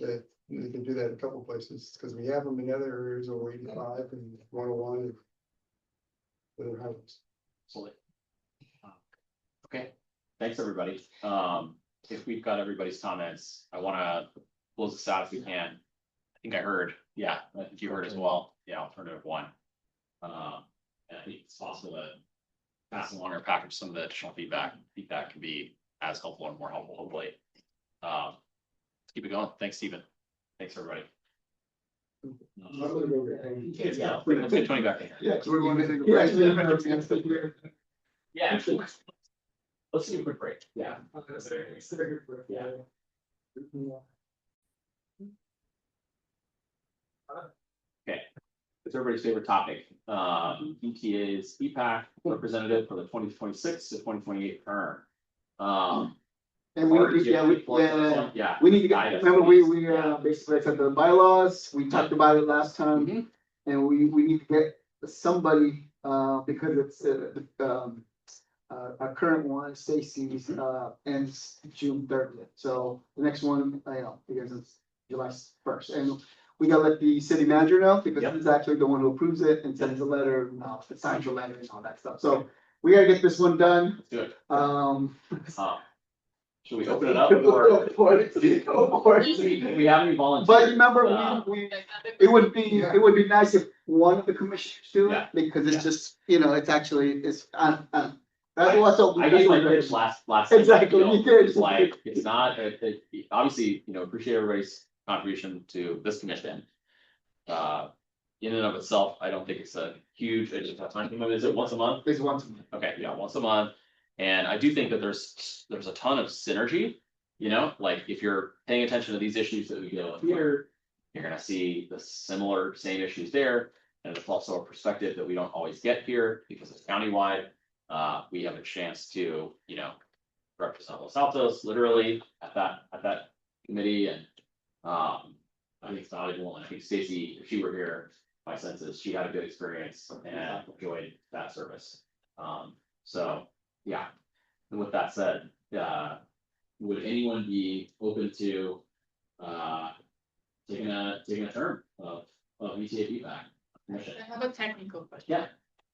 That you can do that in a couple places, because we have them in other areas over 85 and 101. And other highways. Absolutely. Okay, thanks, everybody. If we've got everybody's comments, I wanna close this out if we can. I think I heard, yeah, I think you heard as well, yeah, alternative one. And I think it's possible to pass along or package some of the additional feedback. Feedback can be as helpful or more helpful, hopefully. Let's keep it going. Thanks, Stephen. Thanks, everybody. I'm gonna go there. Yeah, let's get Tony back in. Yeah. So we want to take a Yeah, break. actually, Yeah. Let's do a quick break. Yeah. Yeah. Okay. It's everybody's favorite topic. ETA's EPAC representative for the 2026 to 2028 term. And Mark, we, do you yeah, have we, any thoughts on yeah, that? Yeah. we need to Guide get, us, remember, please. we Yeah. basically said the bylaws, we talked about it last time. Mhm. And we need to get somebody, because it's, our current one, Stacy's, ends June 30th. So the next one, because it's July 1st, and we gotta let the city manager know, because Yep. he's actually the one who approves it and sends a letter, signs a letter and all that stuff. So we gotta get this one done. Let's do it. Um. Should we open it up or? Go for it. Do we have any volunteers? But remember, Uh, it would be nice if one of the commissioners do it, Yeah. because it's Yeah. just, it's actually, that's what's open. I gave my pitch last. Exactly, time, you did. It's like, it's not, obviously, appreciate everybody's contribution to this commission. In and of itself, I don't think it's a huge, it's a time commitment. Is it once a month? It's once a month. Okay, yeah, once a month. And I do think that there's a ton of synergy, like if you're paying attention to these issues that we deal with here, you're gonna see the same issues there. And it's also a perspective that we don't always get here because it's countywide. We have a chance to, represent Los Altos literally at that committee and, I think it's valuable. And I think Stacy, if she were here, my sense is she had a good experience and enjoyed that service. So, yeah. And with that said, would anyone be open to, taking a term of ETA feedback? I have a technical question. Yeah.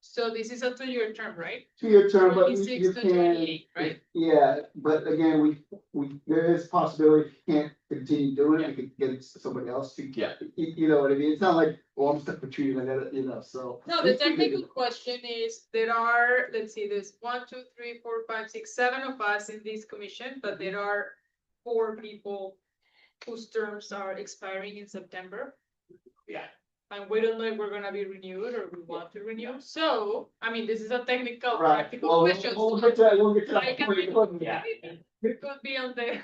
So this is a 2-year term, right? 2-year term, but 26 you to can, 28, right? yeah, but again, there is possibility if you can't continue doing it, we could get somebody else to. Yeah. You know what I mean? It's not like, oh, I'm stuck with you, I gotta, so. No, the technical question is, there are, let's see, there's 1, 2, 3, 4, 5, 6, 7 of us in this commission, but there are 4 people whose terms are expiring in September. Yeah. And we don't know if we're gonna be renewed or we want to renew. So, I mean, this is a technical, Right, practical well, question. we'll get to that, we'll get to Like, that. Yeah. it could be on the,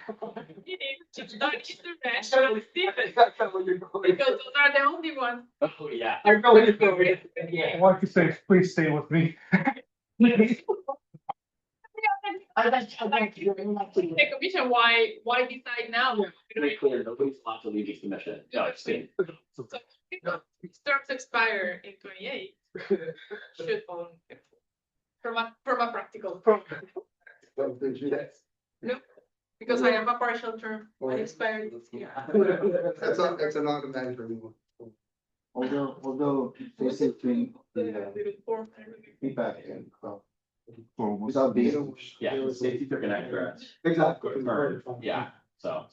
to start intervention of Stephen, That's not what you're going. because those are the only ones. Oh, yeah. I know what you're going. I want to say, please stay with me. The commission, why decide now? Very clear, nobody's allowed to leave this commission. No, it's kidding. Terms expire in 28. Should fall. From a practical, because I have a partial term, I expired this year. That's an automatic renewal. Although basically The the little form and everything. feedback and without being. Yeah, Stacy took an extra Exactly. term, yeah, so.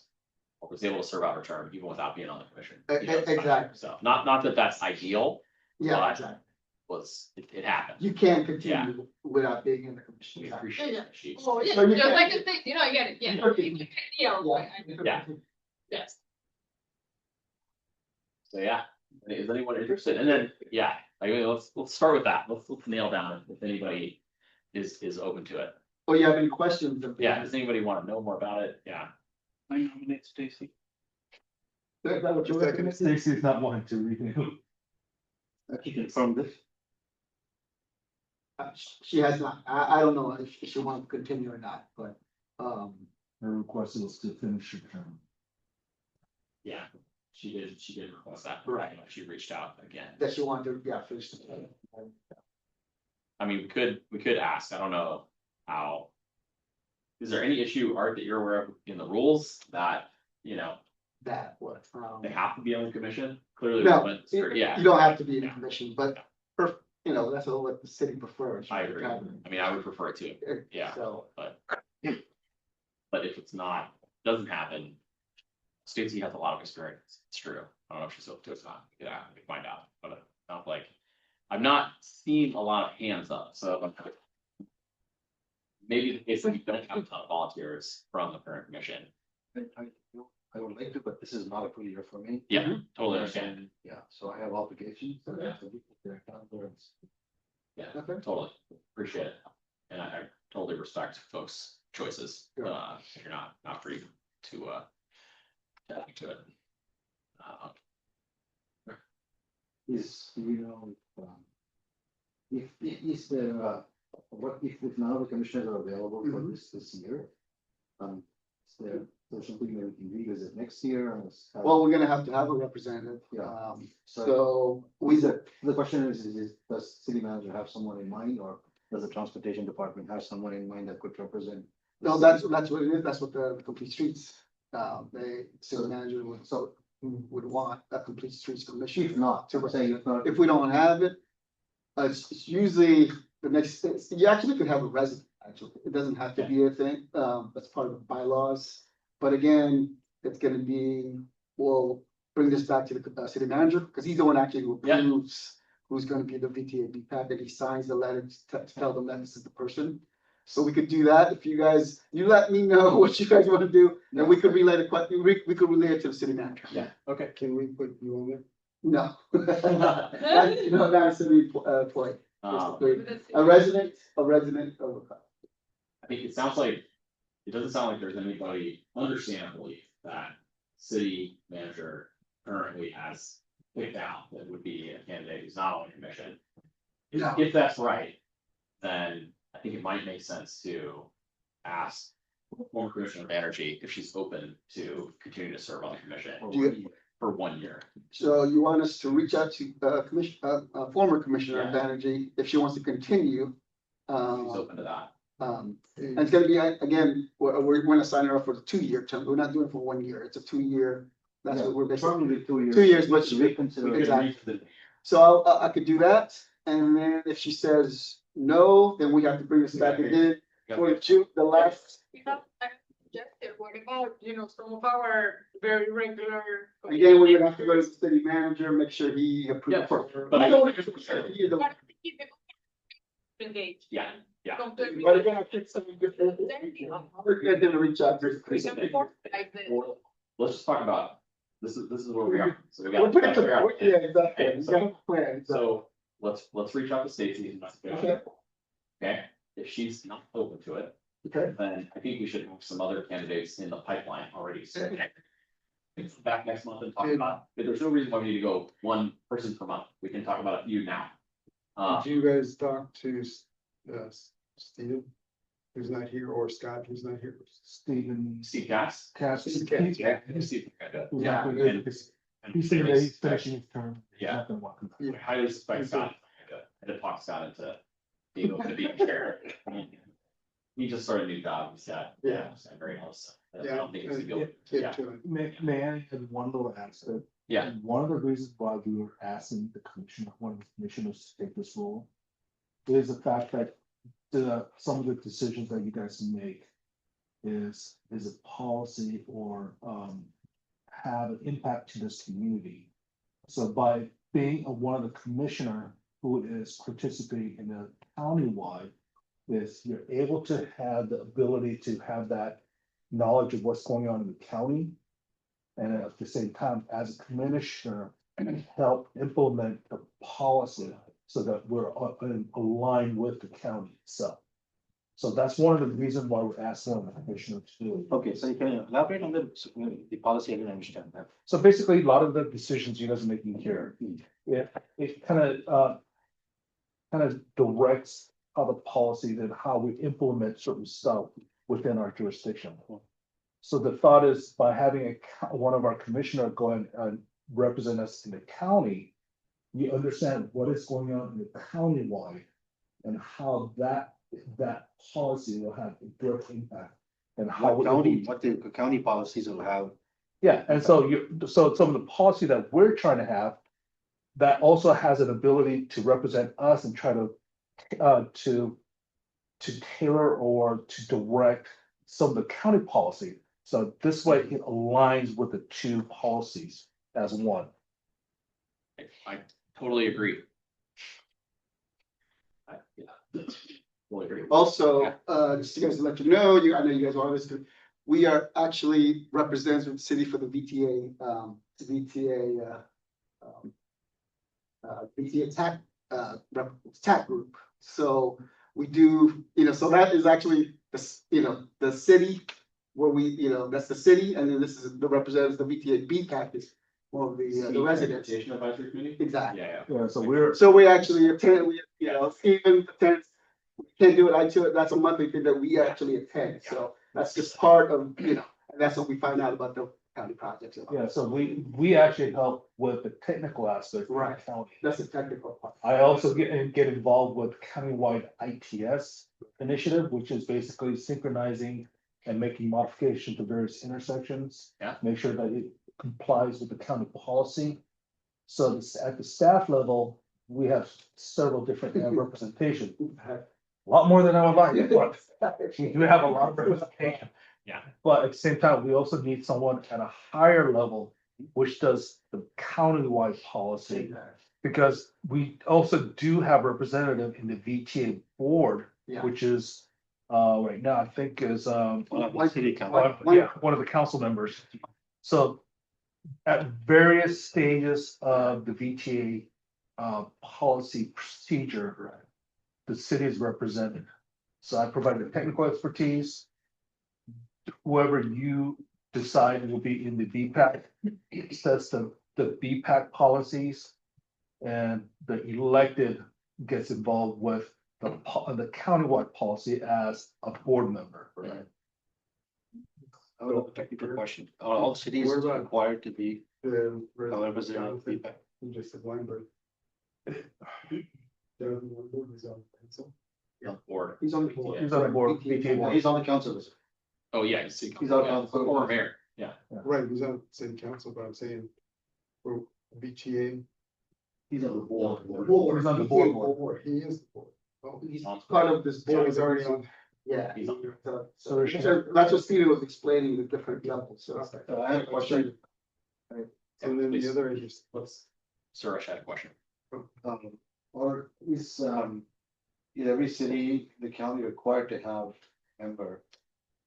I was able to serve out her term even without being on the commission. Exactly. So, not that that's ideal, Yeah, But- exactly. it happened. You can't continue without being in the commission. We appreciate Yeah, it. She- Oh, yeah, So you just can- like a thing, I get it, yeah. Okay. Yeah. Yeah. Yes. So, yeah, is anyone interested? And then, yeah, let's start with that. Let's nail down if anybody is open to it. Oh, you have any questions? Yeah, does anybody want to know more about it? Yeah. I nominate Stacy. Is that what you're recommending? Stacy's not wanting to renew. She confirmed this. She has not, I don't know if she wants to continue or not, but, Her request is to finish her term. Yeah, she did request that. Right. She reached out again. that she wanted to, yeah, finish. the- I mean, we could ask, I don't know how. Is there any issue, Art, that you're aware of in the rules that, That, what, they have to be on the commission? Clearly, No, we went through- yeah, you don't have to be in a commission, but, that's what the city prefers. I agree. I mean, I would prefer it too, yeah. So, but if it's not, doesn't happen. Stacy has a lot of experience, it's true. I don't know if she's open to it or not, yeah, we can find out, but it sounds like. I've not seen a lot of hands up, so. maybe the case that you don't have a ton of volunteers from the current commission. I would like to, but this is not a full year for me. Yeah, totally understand. And, yeah, so I have obligations. So I have to be there, conference. Yeah, Okay. totally appreciate it. And I totally respect folks' choices, Yeah. if you're not free to add to it. Is, is there, what if none of the commissioners are available for this year? Is there's something that we can revisit next year? Well, we're gonna have to have a representative. Yeah. So we, The question is, does city manager have someone in mind, or does the transportation department have someone in mind that could represent? the no, city? that's what it is. That's what the complete streets, city manager would want a complete streets commission. If not, I'm saying if not. If we don't have it, it's usually the next, you actually could have a resident, actually. It doesn't have to be a thing, that's part of the bylaws. But again, it's gonna be, we'll bring this back to the city manager, because he's the one actually who Yeah. approves who's gonna be the VTAB pack, and he signs the letter to tell them that this is the person. So we could do that if you guys, you let me know what you guys wanna do, and we could relay the question, we could relay it to the city manager. Yeah, okay. Can we put you on there? No. No, not a city employee. Um, A resident of I think it sounds like, it doesn't sound like there's anybody understandably that city manager currently has picked out that would be a candidate who's not on the commission. No. If that's right, then I think it might make sense to ask former Commissioner of Energy if she's open to continue to serve on the commission Do you- for 1 year. So you want us to reach out to former Commissioner of Yeah. Energy if she wants to continue? She's open to that. And it's gonna be, again, we're gonna sign her up for the 2-year term. We're not doing it for 1 year. It's a 2-year. That's what we're basically. Probably 2 years. 2 years, but she- Reconsider. Exactly. So I could do that, and then if she says no, then we have to bring this back again for June, the last. We have, I suggested, what about, some of our very regular. Again, we're gonna have to go to the city manager, make sure he approves. Yeah, but I- He is the- But keep it engaged. Yeah, yeah. Completely. But again, I think some good. We're good to reach out to. We can formalize this. Well, let's just talk about, this is where we are. So we We're got. putting figure out- yeah, exactly. We got a plan. So let's reach out to Stacy. Okay. Okay, if she's not open to it, Okay. then I think we should have some other candidates in the pipeline already. So it's back next month and talk about, but there's no reason why we need to go one person per month. We can talk about a few now. Did you guys talk to, Steven, who's not here, or Scott, who's not here? Stephen Steve Cass. Cass. Steve Cass, Yeah. Steve, Yeah. and- He's saying that he's finishing his term. Yeah. Not gonna walk him. I highly suspect Scott, I had to talk Scott into being able to be a chair. He just started a new job, he's got, he's got very close. I Yeah. don't think it's gonna be, Kid yeah. to it. May I add one little aspect? Yeah. And one of the reasons why we were asking the commissioner, one of the commissioners to take this role. Is the fact that some of the decisions that you guys make. Is a policy or have an impact to this community. So by being one of the commissioner who is participating in a countywide. Is you're able to have the ability to have that knowledge of what's going on in the county. And at the same time, as a commissioner, help implement the policy so that we're aligned with the county itself. So that's one of the reasons why we're asking the commissioner to do it. Okay, so you can elaborate on the policy, I didn't understand that. So basically, a lot of the decisions you guys are making here, it kind of directs how the policies and how we implement certain stuff within our jurisdiction. So the thought is by having one of our commissioner go and represent us in the county, you understand what is going on in the countywide and how that policy will have a direct impact and how. What the county policies will have. Yeah, and so so some of the policy that we're trying to have, that also has an ability to represent us and try to tailor or to direct some of the county policy. So this way it aligns with the two policies as one. I totally agree. Fully agree. Also, just to guys to let you know, I know you guys are this, we are actually representatives of the city for the VTA, VTA TAC group. So we do, so that is actually the city where we, that's the city, and then this is the representatives, the VTA BPAC is one of the residents. Transportation Advisory Committee? Exactly. Yeah, Yeah, so we're, So we actually attend, even attend, we can't do it, that's a monthly thing that we actually attend, so that's just part of, and that's what we find out about the county projects. yeah, so we actually help with the technical aspect. of the Right. county. That's the technical part. I also get involved with countywide ITS initiative, which is basically synchronizing and making modifications to various intersections. Yeah. Make sure that it complies with the county policy. So at the staff level, we have several different representation, a lot more than I would like, but we do have a lot of representation. Yeah. But at the same time, we also need someone at a higher level, which does the countywide policy. Because we also do have representative in the VTA board, Yeah. which is, right now, I think is, City council. one of the council members. So at various stages of the VTA, policy procedure, the city is represented. So I provide the technical expertise. Whoever you decide will be in the BPAC, sets the BPAC policies. And the elected gets involved with the countywide policy as a board member. Right. I would have a technical question. Are all cities Where about- required to be The. representative feedback? You just said Weinberg. Jonathan Weinberg is on council. Or, He's on the board. He's on the board, VTA board. He's on the council. oh, yeah, He's on council. Former mayor, yeah. Right, he's on city council, but I'm saying, for BTA. He's on the board. He's on the board. He is the board. Oh, He's part of this So board. he's already on. Yeah. He's on. So that's what Steven was explaining, the different levels, so. I have a question. And then Please. the other is, Let's, Suresh had a question. Or is, in every city, the county required to have member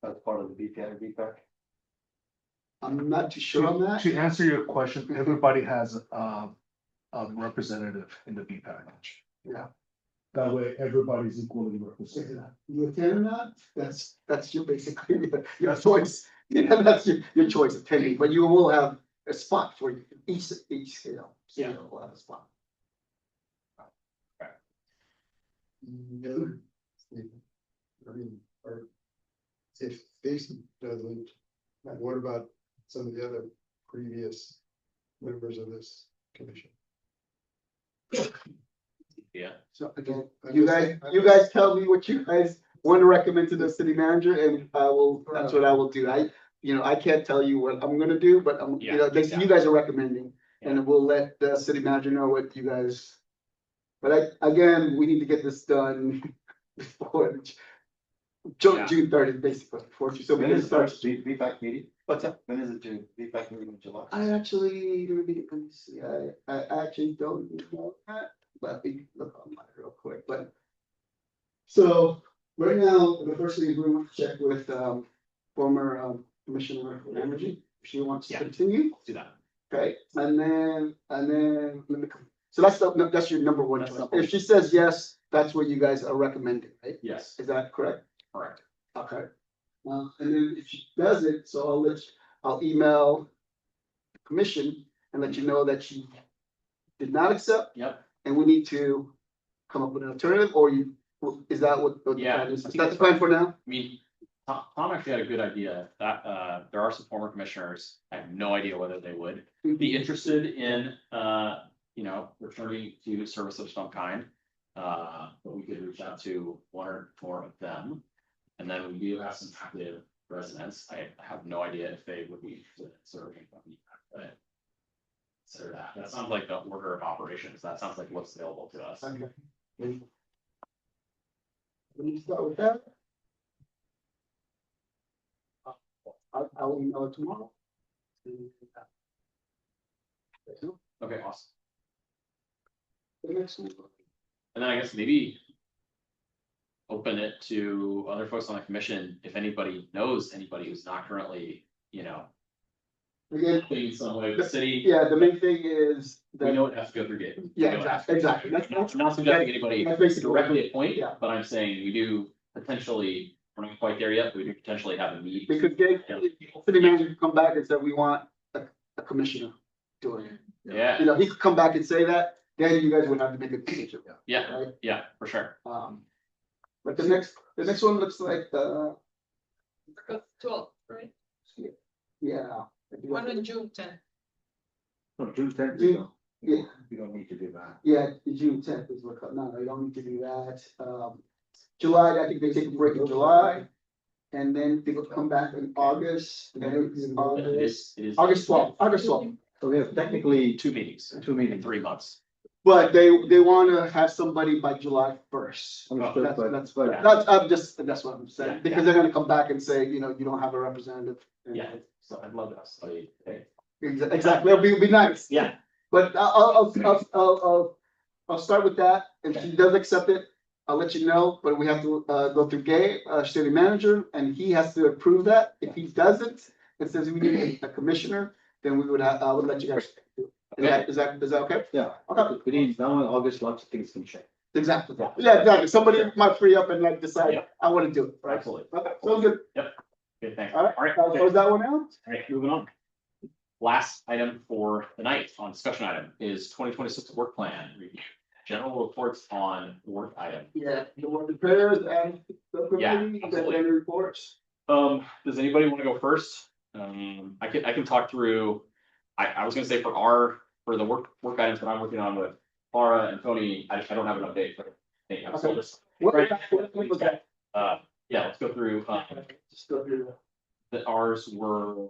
as part of the BPAC? I'm not too sure on that. To answer your question, everybody has a representative in the BPAC. Yeah. That way, everybody's equally represented. You attend or not, that's your basically your choice, that's your choice attending, but you will have a spot for you, each, Yeah. will have a spot. the other. I mean, or if Stacy doesn't, what about some of the other previous members of this commission? Yeah, So again, I'm you just- guys, tell me what you guys want to recommend to the city manager, and that's what I will do. I can't tell you what I'm gonna do, but Yeah, you guys are recommending, and we'll let the city manager know what you guys. But again, we need to get this done before Yeah. June 30th, basically, before so we When can is the start. first BPAC meeting? What's up? When is it June? BPAC meeting in July? I actually, let me see, I actually don't know that, but we can look online real quick, but. So, right now, the first thing is we want to check with, former, Commissioner of Energy, if she wants to Yeah. continue, let's do that. okay, and then, let me, so that's your number one That's choice. number If she says yes, that's what you guys are recommending, right? Yes, Is that correct? correct. Okay. And then if she does it, so I'll email the commission and let you know that she did not accept, Yep, and we need to come up with an alternative, or is that what the Yeah, plan is? I Is think that the plan for now? I mean, Tom actually had a good idea that, there are some former commissioners, I have no idea whether they would be interested in, returning to service of some kind. But we could reach out to one or more of them. And then we do have some active residents. I have no idea if they would be interested in serving. But consider that. That sounds like the order of operations. That sounds like what's available to us. Okay. Let me start with that. I'll email it tomorrow. Okay, awesome. The next one. And then I guess maybe open it to other folks on the commission, if anybody knows anybody who's not currently, you know, Again, in some way with the city. yeah, the main thing is We that, know it has to go through Gabe. yeah, exactly. That's, I'm not suggesting anybody that's basically directly appoint, yeah. but I'm saying we do potentially, we're not quite there yet, but we do potentially have a need. Because Gabe, city manager could come back and say, we want a commissioner doing it. Yeah, You know, he could come back and say that, then you guys would have to make a decision. yeah, Right? yeah, for sure. But the next one looks like, 12, right? yeah. One on June 10th. No, June 10th, June, yeah. you don't need to do that. Yeah, June 10th is what, no, you don't need to do that. July, I think they take a break in July. And then they will come back in August, and then it's It is. August 12th. So we have technically Two meetings, 2 meetings. in 3 months. But they wanna have somebody by July 1st. Understood, That's, but- that's what I'm Yeah, saying, yeah. because they're gonna come back and say, you know, you don't have a representative. And- Yeah, so I'd love to have somebody, hey, Exactly, it'll be nice. yeah, But I'll start with that. If he does accept it, I'll let you know, but we have to go through Gay, city manager, and he has to approve that. If he doesn't, it says we need a commissioner, then we would have, I would let you guys. Is that okay? Yeah. Okay, Within now in August, lots of things can change. exactly. Yeah, exactly. Somebody might free up and like decide, Yeah. I wanna do it, right? absolutely. Okay, sounds good. Good, thanks. All right, All right, I'll okay. close that one out. All right, moving on. Last item for the night on discussion item is 2026 work plan review. General reports on work item. Yeah, the one repairs and the committee, absolutely. and reports. Does anybody want to go first? I can talk through, I was gonna say for the work items that I'm working on with Laura and Tony, I don't have an update for. I'm still just, What was that? yeah, let's go through, Just go through that ours were,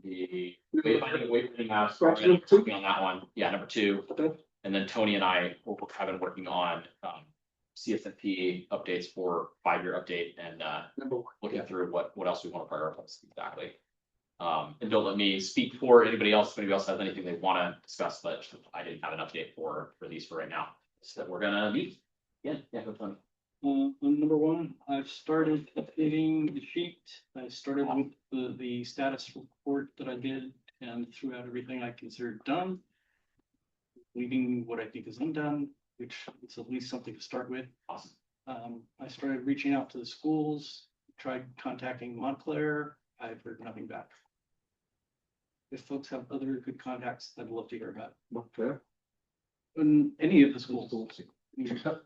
the wayfinding maps, Correction. working on that one, yeah, number 2. Okay. And then Tony and I have been working on, CSNP updates for 5-year update and, number 1. looking through what else we want to prioritize exactly. And don't let me speak for anybody else, if anybody else has anything they want to discuss, but I didn't have an update for these for right now. So we're gonna meet. Yeah, go Tony. On number 1, I've started updating the sheet. I started with the status report that I did and threw out everything I considered done. Leaving what I think is undone, which is at least something to start with. Awesome. I started reaching out to the schools, tried contacting Montclair. I've heard nothing back. If folks have other good contacts, I'd love to hear about Okay. in any of the schools.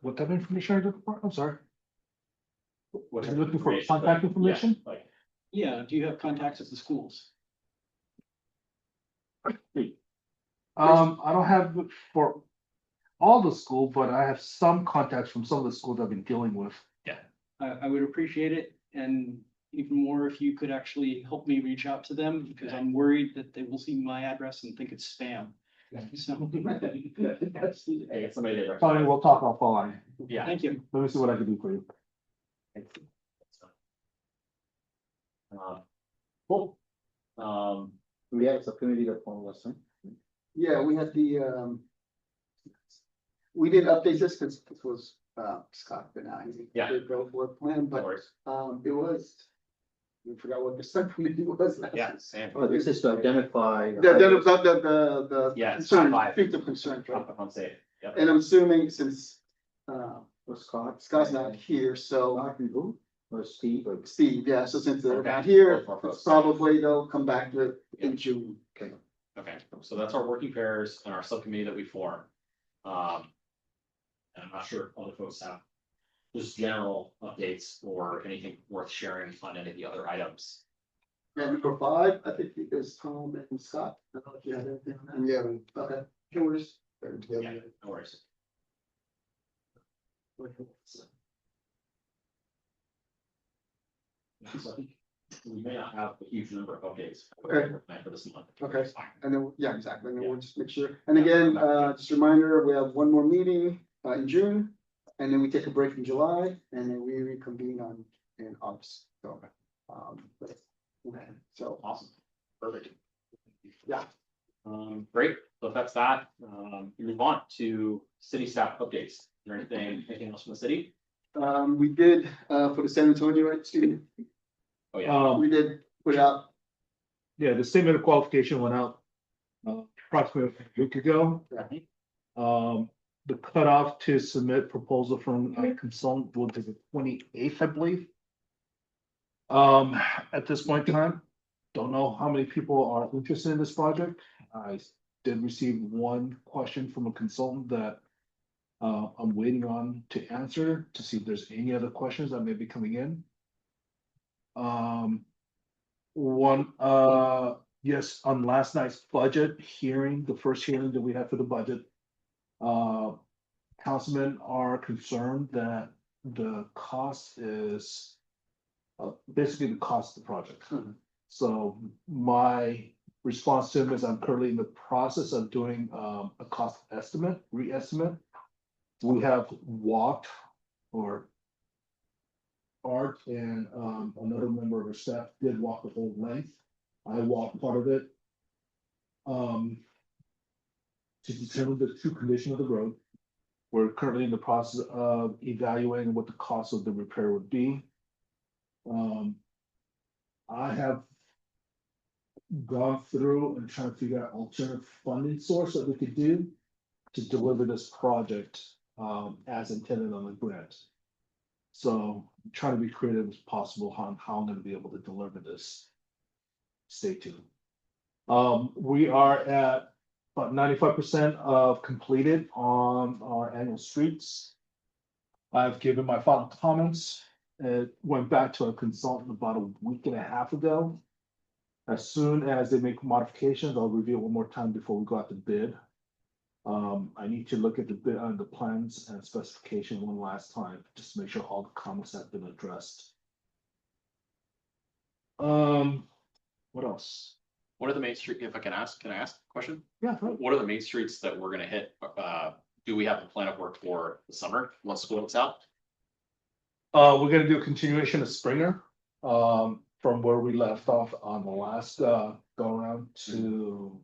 What type of information are you looking for? I'm sorry. What Are you looking for information? contact Yeah, information? like, Yeah, do you have contacts at the schools? I don't have it for all the school, but I have some contacts from some of the schools I've been dealing with. I would appreciate it, and even more if you could actually help me reach out to them, because I'm worried that they will see my address and think it's spam. So, Hey, somebody did. Tony, we'll talk offline. Yeah. thank you. Let me see what I can do for you. Cool. We have a subcommittee that formed last time. Yeah, we had the, we did update this because this was, Scott been out. He Yeah. did go for a plan, No but, worries. it was, we forgot what the subcommittee was. Yeah, Sam. Oh, this is to identify. The Yeah, concern, five. future concerns, right? I'm safe. Yep. And I'm assuming since, Scott. Scott's not here, so Scott and who? Or Steve or. Steve, yeah, so since they're Okay. not here, Both our folks. it's probably they'll come back to it in June. Okay. Okay, so that's our working pairs and our subcommittee that we form. And I'm not sure if other folks have just general updates or anything worth sharing on any of the other items. And number 5, I think it is Tom and Scott. I don't know if you have anything on that. Yeah, Okay, no worries. they're Yeah, together. no worries. So, we may not have a huge number of updates. Okay. For this month. Okay. It's fine. And then, yeah, exactly, and then Yeah. we'll just make sure, and again, just a reminder, we have one more meeting in June. And then we take a break in July, and then we reconvene in August, so. Okay, so, Awesome, perfect. yeah, Great, so if that's that, we move on to city staff updates. Is there anything else from the city? We did, for the San Antonio, right, Steve? Oh, yeah. We did put out, Yeah, the statement of qualification went out approximately a week ago. Right. The cutoff to submit proposal from a consultant will be the 28th, I believe. At this point in time, don't know how many people are interested in this project. I did receive one question from a consultant that I'm waiting on to answer to see if there's any other questions that may be coming in. Yes, on last night's budget hearing, the first hearing that we had for the budget. Councilmen are concerned that the cost is. Basically the cost of the project. So my response to him is I'm currently in the process of doing a cost estimate, re-estimate. We have walked or. Art and another member of our staff did walk the whole length. I walked part of it. To determine the true condition of the road. We're currently in the process of evaluating what the cost of the repair would be. I have. Gone through and trying to figure out alternative funding source that we could do. To deliver this project as intended on the grant. So I'm trying to be creative as possible on how I'm gonna be able to deliver this. Stay tuned. We are at about 95% of completed on our annual streets. I've given my final comments. It went back to a consultant about a week and a half ago. As soon as they make modifications, I'll review it one more time before we go out to bid. I need to look at the bid on the plans and specification one last time, just to make sure all the comments have been addressed. What else? What are the main street, if I can ask a question? Yeah, right. What are the main streets that we're gonna hit? Do we have a plan of work for the summer, once school is out? We're gonna do a continuation of Springer, from where we left off on the last, go around to.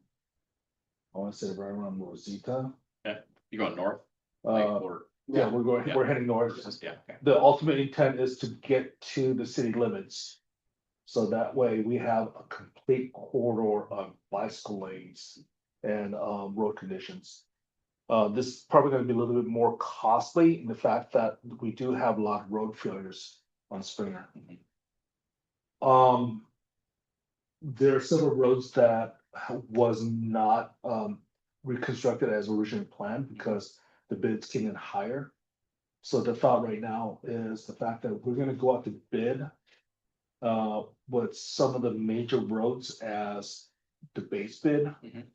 I wanna say right around Rosita. You going north? Like, Uh, or, yeah, we're Yeah. we're heading north. yeah, okay. The ultimate intent is to get to the city limits. So that way we have a complete corridor of bicycle lanes and road conditions. This is probably gonna be a little bit more costly in the fact that we do have a lot of road failures on Springer. There are several roads that was not reconstructed as originally planned because the bids came in higher. So the thought right now is the fact that we're gonna go out to bid. With some of the major roads as the base bid. Mhm.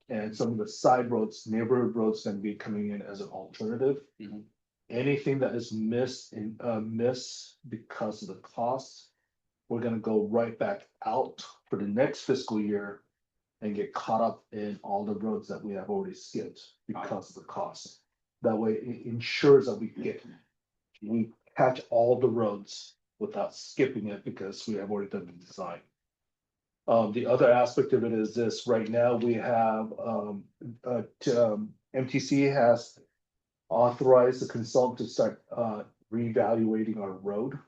And some of the side roads, neighborhood roads gonna be coming in as an alternative. Mhm. Anything that is missed because of the cost. We're gonna go right back out for the next fiscal year. And get caught up in all the roads that we have already skipped because of the cost. That way it ensures that we catch all the roads without skipping it because we have already done the design. The other aspect of it is this, right now we have, MTC has authorized the consultant to start, reevaluating our road.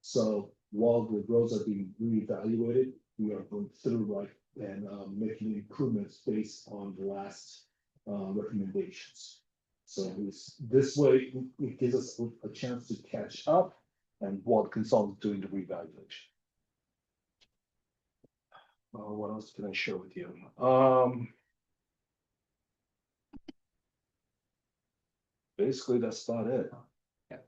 So while the roads are being reevaluated, we are going through and making improvements based on the last recommendations. So this way, it gives us a chance to catch up and while the consultant's doing the reevaluation. What else can I share with you? Basically, that's about it.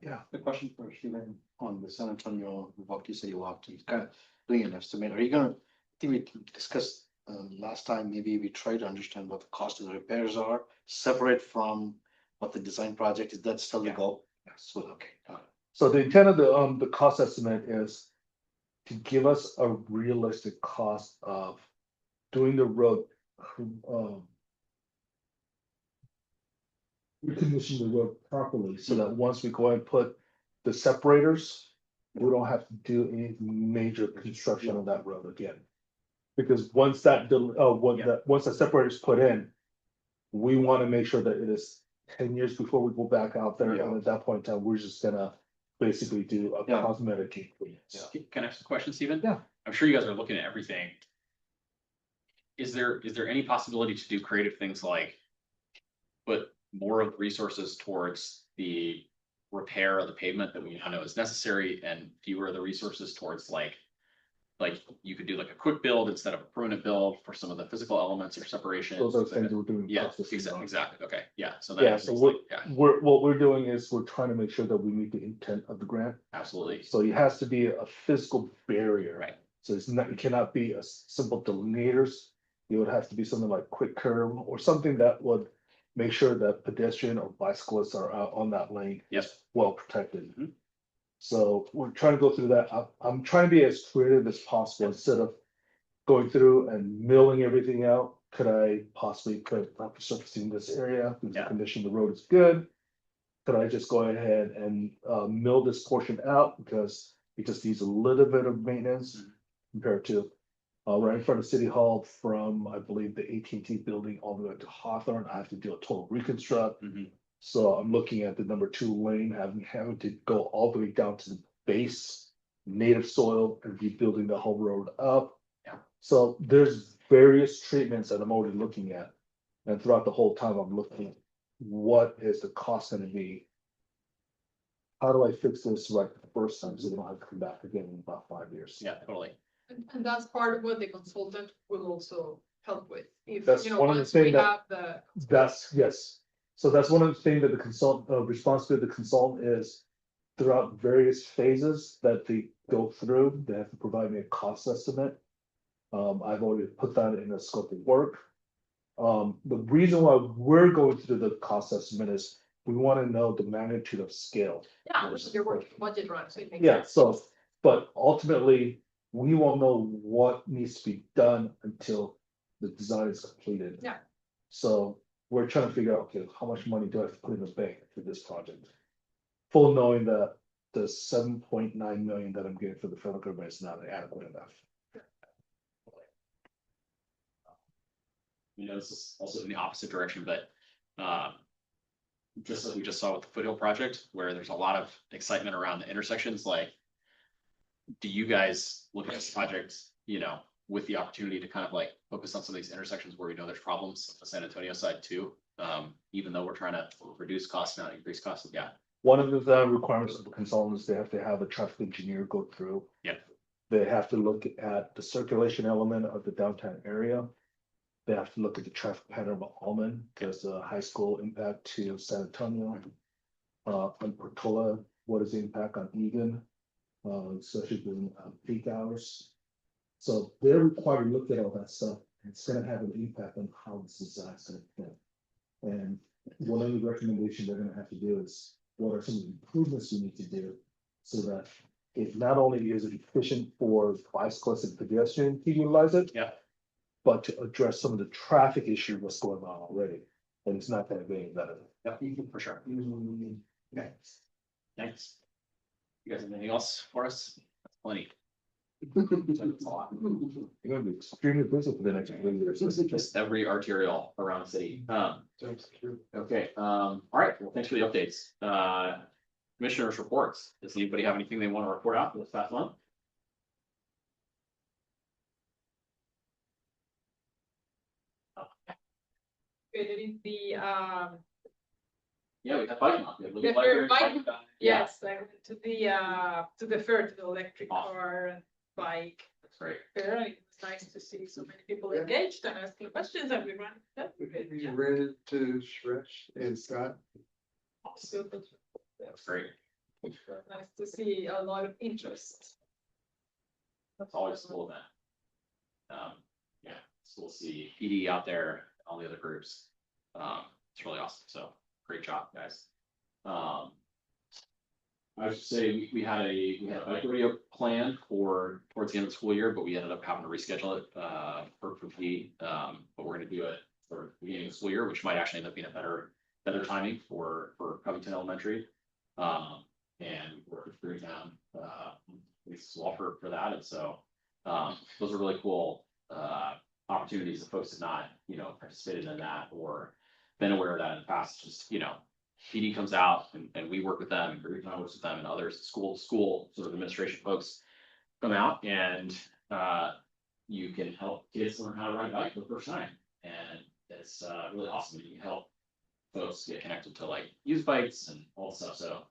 Yeah. The question for Steven on the San Antonio walk, you say you walked, he's kind of doing an estimate. Are you gonna, I think we discussed last time, maybe we try to understand what the cost of the repairs are, separate from what the design project is. That still the goal? Yes. Okay. So the intent of the cost estimate is to give us a realistic cost of doing the road. Recondition the road properly so that once we go and put the separators, we don't have to do any major construction on that road again. Because once that separator is put in, we want to make sure that it is 10 years before we go back out there. And at that point in time, we're just gonna basically do a Yeah. cosmetic improvement. Can I ask a question, Stephen? Yeah. I'm sure you guys are looking at everything. Is there any possibility to do creative things like put more of the resources towards the repair of the pavement that we now know is necessary and fewer of the resources towards like you could do like a quick build instead of a permanent build for some of the physical elements or separation. Those are things we're doing. Yeah, processes on. exactly. Okay, yeah. So Yeah, that so is we're, like, yeah, what we're doing is we're trying to make sure that we meet the intent of the grant. absolutely. So it has to be a physical barrier. Right. So it's not, it cannot be a simple delineators. It would have to be something like quick curve or something that would make sure that pedestrian or bicyclists are out on that lane. Yes. Well protected. Mhm. So we're trying to go through that. I'm trying to be as creative as possible instead of going through and milling everything out. Could I possibly put surfacing this area? Because the Yeah. condition of the road is good. Could I just go ahead and mill this portion out because it just needs a little bit of maintenance compared to right in front of City Hall from, I believe, the AT&T building all the way to Hawthorne. I have to do a total reconstruct. Mhm. So I'm looking at the number 2 lane, having to go all the way down to the base, native soil and rebuilding the whole road up. Yeah. So there's various treatments that I'm already looking at. And throughout the whole time, I'm looking, what is the cost gonna be? How do I fix this right the first time so they don't have to come back again in about 5 years? Yeah, totally. And that's part of what the consultant will also help with. If, That's you know, one of the once we things that- have the. That's, yes. So that's one of the things that the consultant, responsibility of the consultant is throughout various phases that they go through, they have to provide me a cost estimate. I've already put that in a scope of work. The reason why we're going through the cost estimate is we want to know the magnitude of scale. Yeah, which is your working budget run, so it makes Yeah, sense. so, but ultimately, we won't know what needs to be done until the design is completed. Yeah. So we're trying to figure out, okay, how much money do I have to put in the bank for this project? Full knowing that the 7.9 million that I'm getting for the federal government is not adequate enough. You know, this is also in the opposite direction, but just like we just saw with the Foothill project, where there's a lot of excitement around the intersections, like, do you guys look at this project, you know, with the opportunity to kind of like focus on some of these intersections where we know there's problems on the San Antonio side too? Even though we're trying to reduce costs, not increase costs, yeah. One of the requirements of the consultants, they have to have a traffic engineer go through. Yeah. They have to look at the circulation element of the downtown area. They have to look at the traffic pattern of Almond, there's a high school impact to San Antonio. On Portola, what is the impact on Egan? Especially during peak hours. So they're required to look at all that stuff, and it's gonna have an impact on how this design is gonna fit. And one of the recommendations they're gonna have to do is, what are some of the improvements you need to do? So that it not only is it efficient for bicyclists and pedestrians to utilize it. Yeah. But to address some of the traffic issue that's going on already, and it's not gonna be any better. Yeah, for sure. Okay. Thanks. You guys have anything else for us? That's plenty. That's a lot. You're gonna be extremely busy for the next 3 years. Just every arterial around the city. Okay, all right, well, thanks for the updates. Commissioners' reports. Does anybody have anything they want to report out for this past month? Created the, Yeah, we have bike month. We have Living The fair Library, bike- Bike Month. Yeah, yes, I went to the fair, to the electric Awesome. car and bike that's great. fair. It was nice to see so many people engaged and asking questions and we ran. We ran into Shresh and Scott. So That's great. nice to see a lot of interest. That's always a cool event. Yeah, so we'll see PD out there, all the other groups. It's really awesome. So great job, guys. I should say we had a bike rodeo planned for towards the end of the school year, but we ended up having to reschedule it for PD. But we're gonna do it for the beginning of the school year, which might actually end up being a better timing for Covington Elementary. And we're bringing down as well for that. And so those are really cool opportunities that folks have not, you know, participated in that or been aware of that in the past. Just, you know, PD comes out and we work with them, and Green County works with them and others, school sort of administration folks come out and, you can help kids learn how to ride a bike for the first time. And it's, really awesome. You can help folks get connected to like used bikes and all that stuff. So,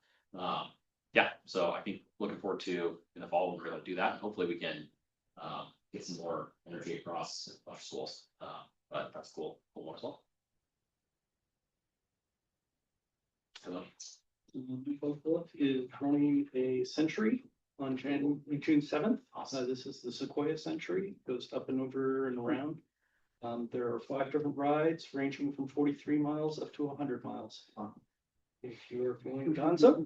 yeah, so I think looking forward to in the fall, we're able to do that. And hopefully we can, get some more energy across our schools. But that's cool one as well. Hello. Both is running a century on June 7th. Awesome. This is the Sequoia Century, goes up and over and around. There are 5 different rides ranging from 43 miles up to 100 miles. If you're feeling gonzo,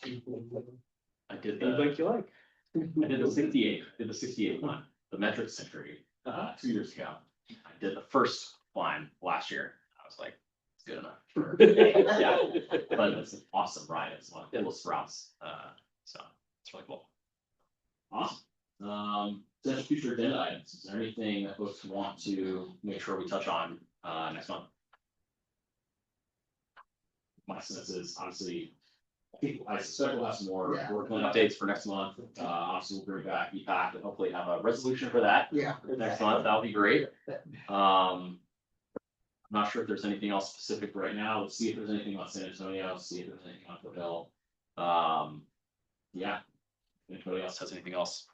I did any the, bike you like. I did the 68 one, the metric century, 2 years ago. I did the first climb last year. I was like, it's good enough. Sure. Yeah, but it's an awesome ride. It's one of the coolest routes. So it's really cool. Awesome. Potential future agenda items. Is there anything that folks want to make sure we touch on next month? My sense is honestly, I suspect we'll have some more Yeah. work plan updates for next month. Obviously, we'll bring back EPAC and hopefully have a resolution for that Yeah. next month. That'll be great. I'm not sure if there's anything else specific right now. Let's see if there's anything about San Antonio, see if there's anything on Foothill. Yeah. If anybody else has anything else?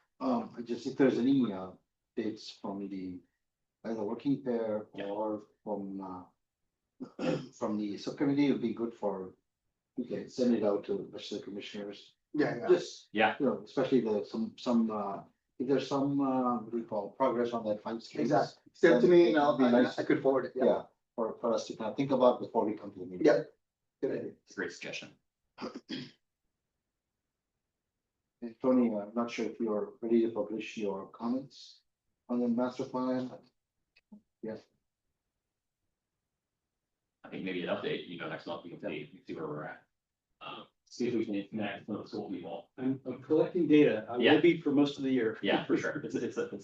Just if there's any dates from the either working pair Yeah. or from the subcommittee, it would be good for, we can send it out to the commissioners. Yeah, Just, Yeah. you know, especially if there's some, what do we call, progress on that five schemes. exactly. Send to me and It'd be nice. I could forward it. Yeah, for us to kind of think about before we come to the meeting. Yeah. Good idea. It's a great suggestion. And Tony, I'm not sure if you're ready to publish your comments on the master plan. I think maybe an update, next month we can see where we're at. See if we can connect with the school people. I'm collecting data. I Yeah. will be for most of the year. Yeah, for sure. It's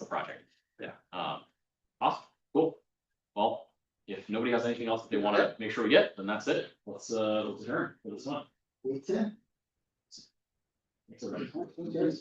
a project. Yeah. Awesome, cool. Well, if nobody has anything else that they want to make sure we get, then that's it. Let's adjourn for this one. It's in. Thanks, everybody.